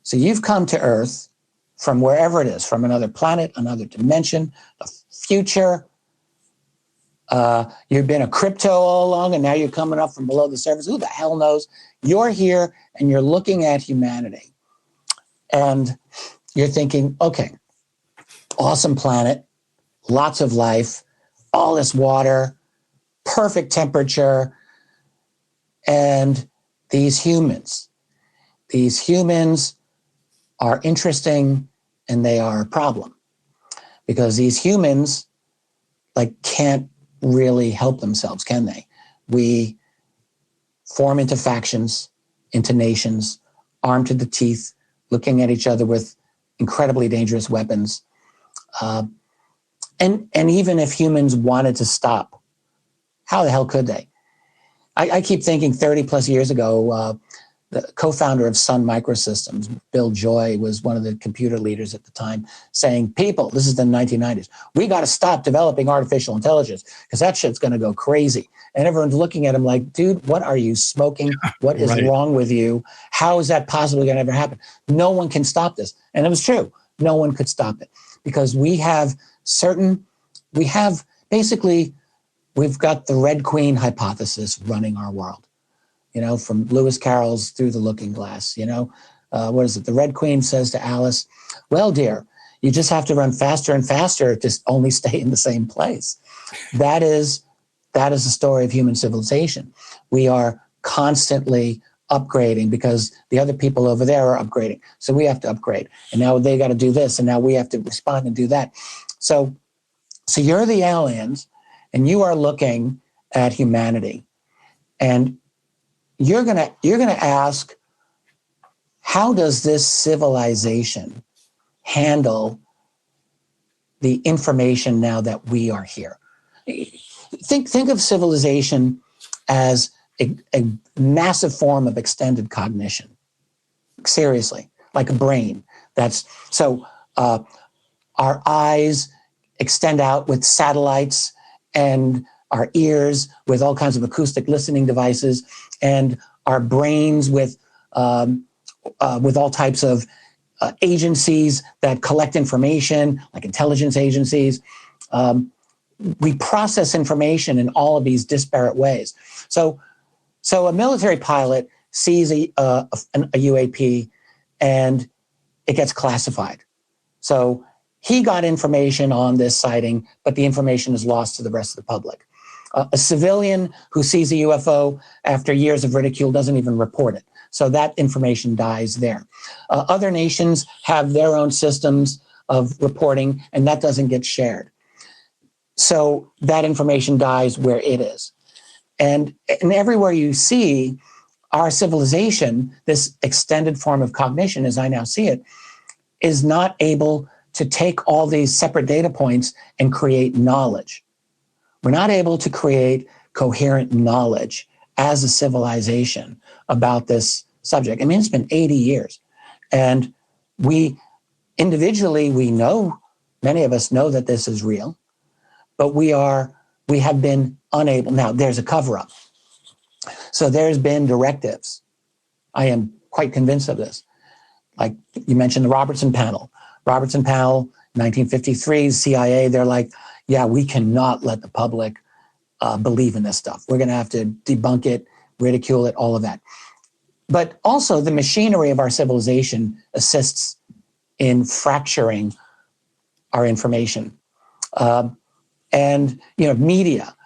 so you've come to Earth from wherever it is, from another planet, another dimension, the future. You've been a crypto all along, and now you're coming up from below the surface. Who the hell knows? You're here and you're looking at humanity and you're thinking, okay, awesome planet, lots of life, all this water, perfect temperature, and these humans are interesting and they are a problem because these humans can't really help themselves, can they? We form into factions, into nations, armed to the teeth, looking at each other with incredibly dangerous weapons. And even if humans wanted to stop, how the hell could they? I keep thinking 30 plus years ago, the co-founder of Sun Microsystems, Bill Joy, was one of the computer leaders at the time, saying, people, this is the 1990s, we got to stop developing artificial intelligence because that shit's going to go crazy. And everyone's looking at him like, dude, what are you smoking? What is wrong with you? How is that possibly going to ever happen? No one can stop this. And it was true. No one could stop it because we've got the Red Queen hypothesis running our world. From Lewis Carroll's Through the Looking Glass, what is it? The Red Queen says to Alice, well, dear, you just have to run faster and faster to only stay in the same place. That is the story of human civilization. We are constantly upgrading because the other people over there are upgrading. So we have to upgrade. And now they got to do this. And now we have to respond and do that. So you're the aliens and you are looking at humanity. And you're gonna ask, how does this civilization handle the information now that we are here? Think of civilization as a massive form of extended cognition. Seriously, like a brain. Our eyes extend out with satellites and our ears with all kinds of acoustic listening devices, and our brains with all types of agencies that collect information, like intelligence agencies. We process information in all of these disparate ways. So a military pilot sees a UAP and it gets classified. So he got information on this sighting, but the information is lost to the rest of the public. A civilian who sees a UFO after years of ridicule doesn't even report it. So that information dies there. Other nations have their own systems of reporting, and that doesn't get shared. So that information dies where it is. And everywhere you see our civilization, this extended form of cognition, as I now see it, is not able to take all these separate data points and create knowledge. We're not able to create coherent knowledge as a civilization about this subject. I mean, it's been 80 years. And we know, many of us know that this is real, but we have been unable. Now, there's a cover-up. So there's been directives. I am quite convinced of this. Like you mentioned the Robertson panel. Robertson panel, 1953, CIA, they're like, yeah, we cannot let the public believe in this stuff. We're going to have to debunk it, ridicule it, all of that. But also the machinery of our civilization assists in fracturing our information. And media,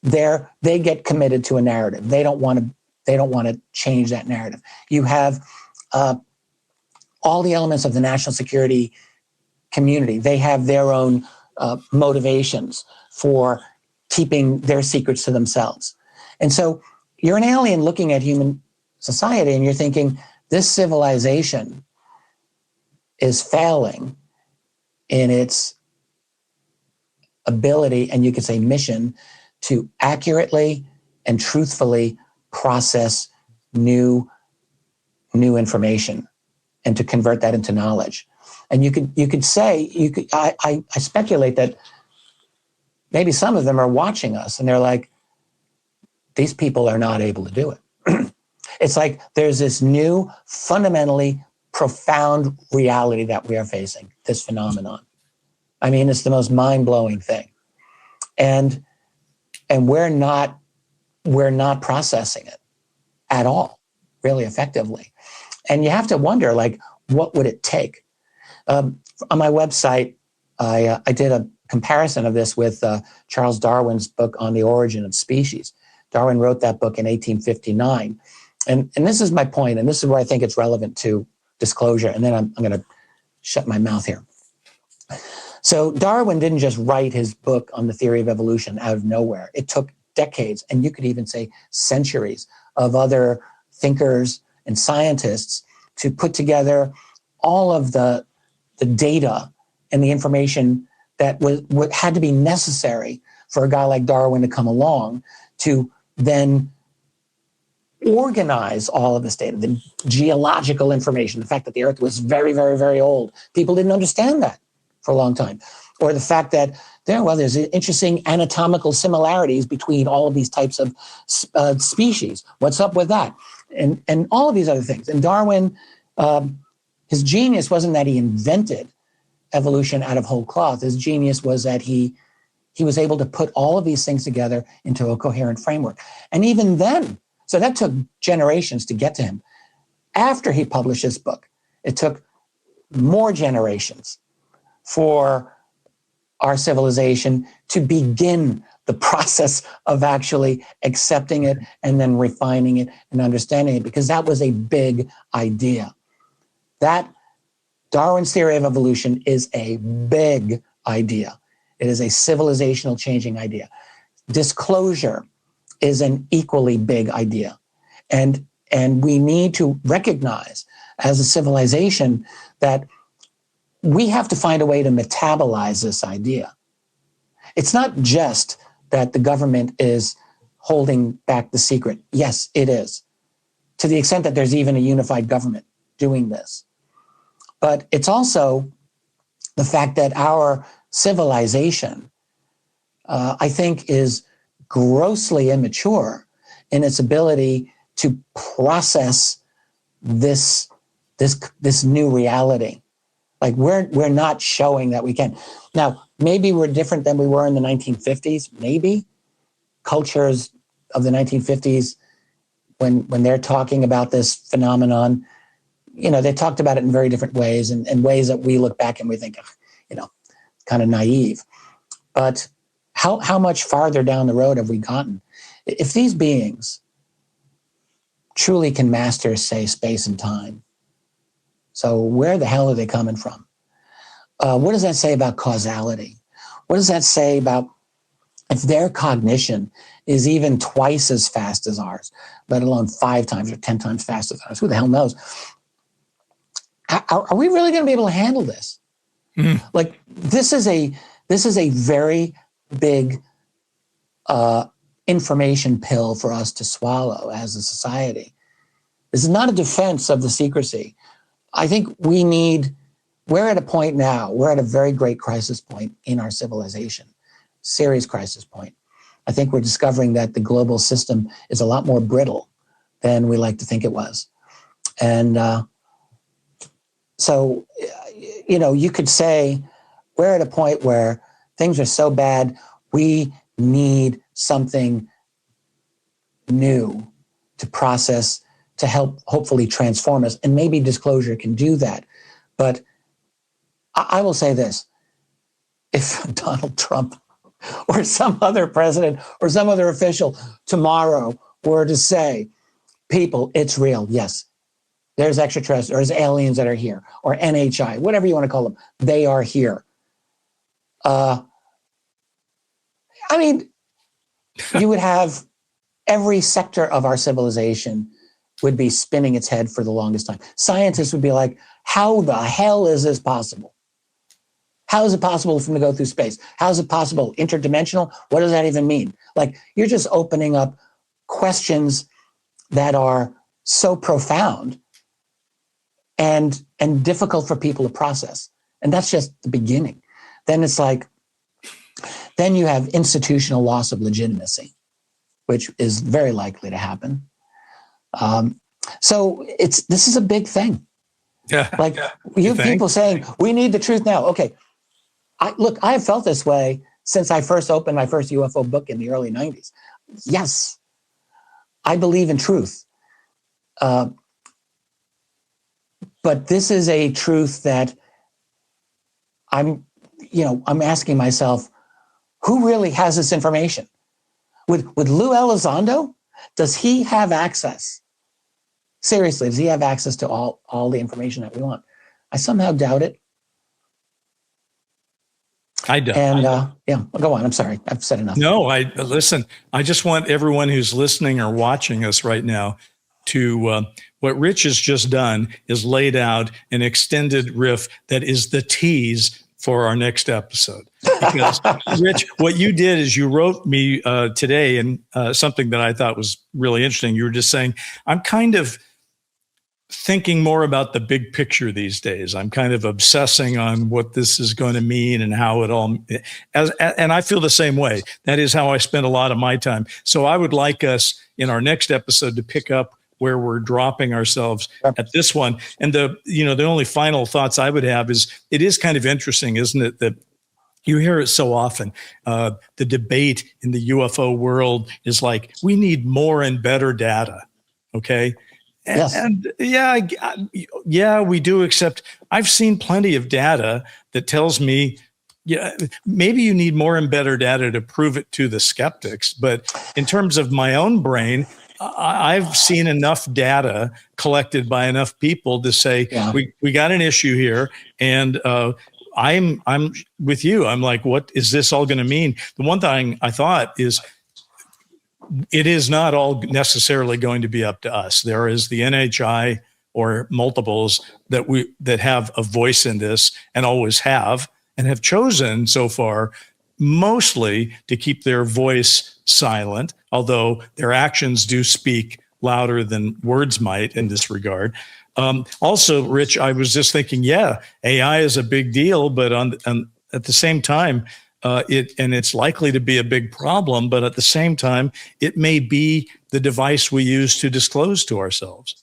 they get committed to a narrative. They don't want to change that narrative. You have all the elements of the national security community. They have their own motivations for keeping their secrets to themselves. And so you're an alien looking at human society and you're thinking, this civilization is failing in its ability, and you could say mission, to accurately and truthfully process new information and to convert that into knowledge. And I speculate that maybe some of them are watching us and they're like, these people are not able to do it. It's like there's this new, fundamentally profound reality that we are facing, this phenomenon. I mean, it's the most mind-blowing thing. And we're not processing it at all. really effectively. And you have to wonder, like, what would it take? On my website, I did a comparison of this with Charles Darwin's book on the origin of species. Darwin wrote that book in 1859. And this is my point, and this is where I think it's relevant to disclosure. And then I'm going to shut my mouth here. So Darwin didn't just write his book on the theory of evolution out of nowhere. It took decades, and you could even say centuries, of other thinkers and scientists to put together all of the data and the information that what had to be necessary for a guy like Darwin to come along to then organize all of this data, the geological information, the fact that the Earth was very, very, very old. People didn't understand that for a long time. Or the fact that there's interesting anatomical similarities between all of these types of species. What's up with that? And all of these other things. And Darwin, his genius wasn't that he invented evolution out of whole cloth. His genius was that he was able to put all of these things together into a coherent framework. And even then, so that took generations to get to him. After he published his book, it took more generations for our civilization to begin the process of actually accepting it and then refining it and understanding it, because that was a big idea. That Darwin's theory of evolution is a big idea. It is a civilizational changing idea. Disclosure is an equally big idea. And we need to recognize as a civilization that we have to find a way to metabolize this idea. It's not just that the government is holding back the secret. Yes, it is, to the extent that there's even a unified government doing this. But it's also the fact that our civilization, I think, is grossly immature in its ability to process this new reality. Like we're not showing that we can. Now, maybe we're different than we were in the 1950s. Maybe cultures of the 1950s, when they're talking about this phenomenon, they talked about it in very different ways, and ways that we look back and we think, kind of naive. But how much farther down the road have we gotten? If these beings truly can master, say, space and time, so where the hell are they coming from? What does that say about causality? What does that say about if their cognition is even twice as fast as ours, let alone 5 times or 10 times faster than ours? Who the hell knows? Are we really going to be able to handle this? Mm. Like this is a very big information pill for us to swallow as a society. This is not a defense of the secrecy. I think we're at a point now, we're at a very great crisis point in our civilization, serious crisis point. I think we're discovering that the global system is a lot more brittle than we like to think it was. And so, you could say we're at a point where things are so bad, we need something new to process, to help hopefully transform us. And maybe disclosure can do that. But I will say this, if Donald Trump or some other president or some other official tomorrow were to say, people, it's real, yes, there's extraterrestrials, there's aliens that are here, or NHI, whatever you want to call them, they are here. You would have every sector of our civilization would be spinning its head for the longest time. Scientists would be like, how the hell is this possible? How is it possible for them to go through space? How is it possible? Interdimensional? What does that even mean? Like, you're just opening up questions that are so profound and difficult for people to process. And that's just the beginning. Then it's like, then you have institutional loss of legitimacy, which is very likely to happen. So this is a big thing. Yeah. Like you have people saying, we need the truth now. Okay. I have felt this way since I first opened my first UFO book in the early 90s. Yes. I believe in truth. But this is a truth that I'm asking myself, who really has this information? With Lue Elizondo, does he have access? Seriously, does he have access to all the information that we want? I somehow doubt it. I don't. And go on. I'm sorry. I've said enough. No, listen. I just want everyone who's listening or watching us right now to what Rich has just done is laid out an extended riff that is the tease for our next episode. Because Rich, what you did is you wrote me today and something that I thought was really interesting. You were just saying, I'm kind of thinking more about the big picture these days. I'm kind of obsessing on what this is going to mean and how it all, and I feel the same way. That is how I spend a lot of my time. So I would like us in our next episode to pick up where we're dropping ourselves at this one. And the only final thoughts I would have is it is kind of interesting, isn't it, that you hear it so often. The debate in the UFO world is like, we need more and better data. Okay. Yes. And yeah, we do. Except I've seen plenty of data that tells me, maybe you need more and better data to prove it to the skeptics. But in terms of my own brain, I've seen enough data collected by enough people to say we got an issue here, and I'm with you. I'm like, what is this all going to mean? The one thing I thought is, it is not all necessarily going to be up to us. There is the NHI or multiples that have a voice in this and always have, and have chosen so far mostly to keep their voice silent, although their actions do speak louder than words might in this regard. Also, Rich, I was just thinking, AI is a big deal, but at the same time, it's likely to be a big problem, but at the same time, it may be the device we use to disclose to ourselves.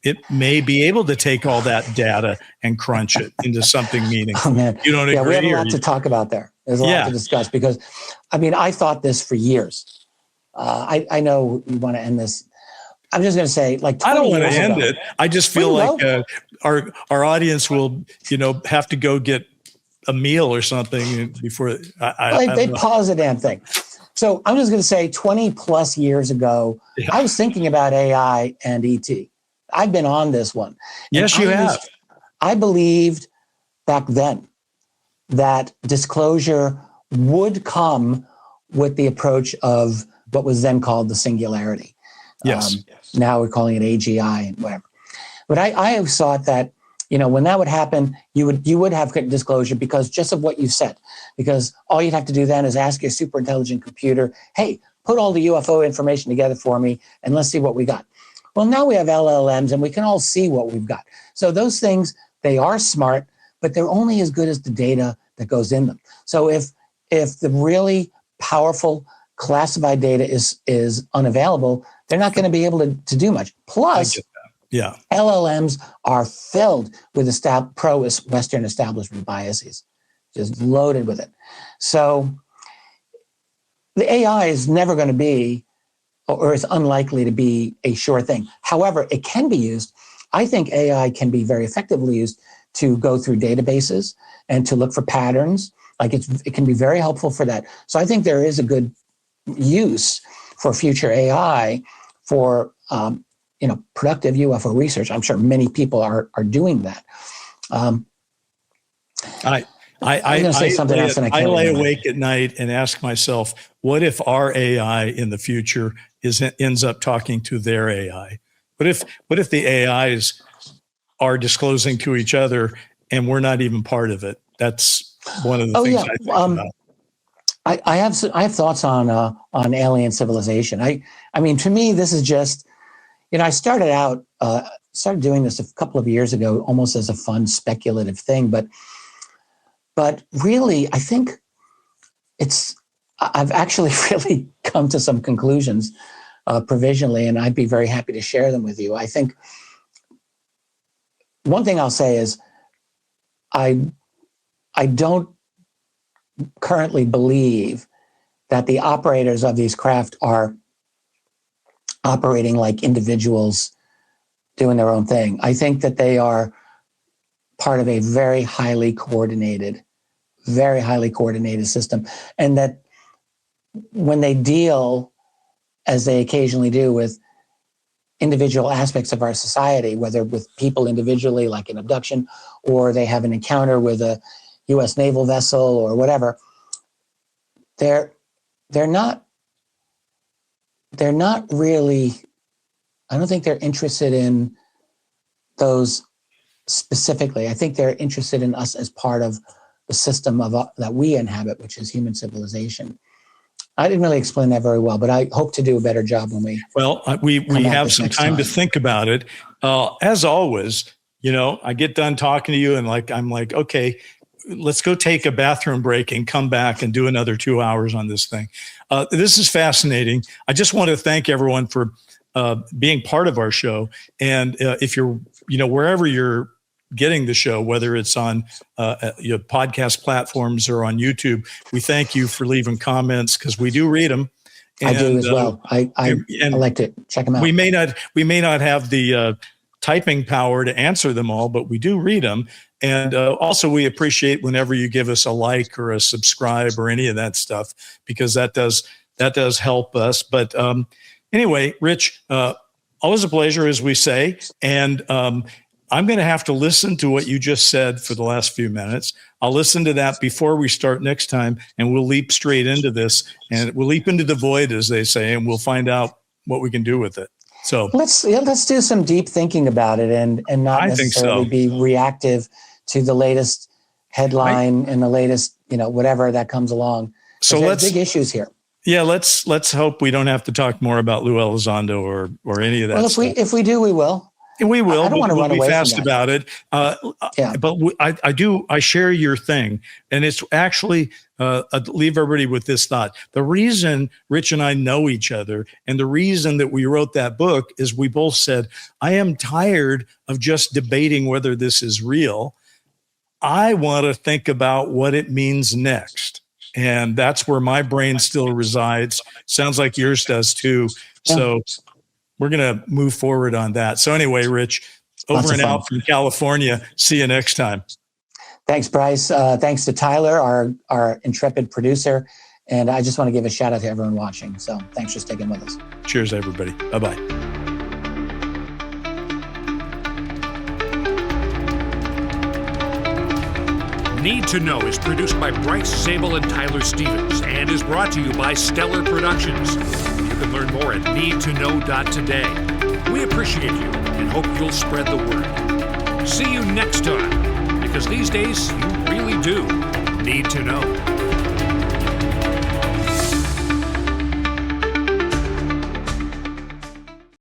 It may be able to take all that data and crunch it into something meaningful. Oh, man. You don't agree? We have a lot to talk about there. There's a lot to discuss because, I thought this for years. I know you want to end this. I'm just going to say, like, I don't want to end it. I just feel like our audience will, have to go get a meal or something before they pause the damn thing. So I'm just going to say 20 plus years ago, I was thinking about AI and ET. I've been on this one. Yes, you have. I believed back then that disclosure would come with the approach of what was then called the singularity. Yes. Now we're calling it AGI and whatever. But I have thought that, when that would happen, you would have disclosure because just of what you said. Because all you'd have to do then is ask your super intelligent computer, hey, put all the UFO information together for me and let's see what we got. Well, now we have LLMs and we can all see what we've got. So those things, they are smart, but they're only as good as the data that goes in them. So if the really powerful classified data is unavailable, they're not going to be able to do much. Plus, LLMs are filled with pro-Western establishment biases, just loaded with it. So the AI is never going to be, or is unlikely to be, a sure thing. However, it can be used. I think AI can be very effectively used to go through databases and to look for patterns. Like it can be very helpful for that. So I think there is a good use for future AI for productive UFO research. I'm sure many people are doing that. I lay awake at night and ask myself, what if our AI in the future ends up talking to their AI? What if the AIs are disclosing to each other and we're not even part of it? That's one of the things I think about. I have thoughts on alien civilization. I mean, to me, this is just, I started doing this a couple of years ago, almost as a fun speculative thing, but really, I think I've actually really come to some conclusions provisionally, and I'd be very happy to share them with you. I think one thing I'll say is I don't currently believe that the operators of these craft are operating like individuals doing their own thing. I think that they are part of a very highly coordinated system. And that when they deal, as they occasionally do, with individual aspects of our society, whether with people individually, like an abduction, or they have an encounter with a U.S. naval vessel or whatever, they're not really, I don't think they're interested in those specifically. I think they're interested in us as part of the system that we inhabit, which is human civilization. I didn't really explain that very well, but I hope to do a better job when we. Well, we have some time to think about it. As always, I get done talking to you and I'm like, okay, let's go take a bathroom break and come back and do another 2 hours on this thing. This is fascinating. I just want to thank everyone for being part of our show. And if you're, wherever you're getting the show, whether it's on your podcast platforms or on YouTube, we thank you for leaving comments because we do read them. And, I do as well. I like to check them out. We may not have the typing power to answer them all, but we do read them. And also, we appreciate whenever you give us a like or a subscribe or any of that stuff, because that does help us. But anyway, Rich, always a pleasure, as we say. And I'm going to have to listen to what you just said for the last few minutes. I'll listen to that before we start next time, and we'll leap straight into this, and we'll leap into the void, as they say, and we'll find out what we can do with it. So let's do some deep thinking about it, and not necessarily be reactive to the latest headline and the latest, whatever that comes along. So there's big issues here. Yeah, let's hope we don't have to talk more about Lue Elizondo or any of that. Well, stuff. if we do, we will. We will. I don't want to run we'll away be fast from that. about it. Yeah. But I share your thing. And it's actually, leave everybody with this thought. The reason Rich and I know each other and the reason that we wrote that book is we both said, I am tired of just debating whether this is real. I want to think about what it means next. And that's where my brain still resides. Sounds like yours does too. Yeah. So we're going to move forward on that. So anyway, Rich, over and out from California. See you next time. Thanks, Bryce. Thanks to Tyler, our intrepid producer. And I just want to give a shout out to everyone watching. So thanks for sticking with us. Cheers, everybody. Bye-bye. Need to Know is produced by Bryce Zabel and Tyler Stevens and is brought to you by Stellar Productions. You can learn more at needtoknow.today. We appreciate you and hope you'll spread the word. See you next time, because these days you really do need to know.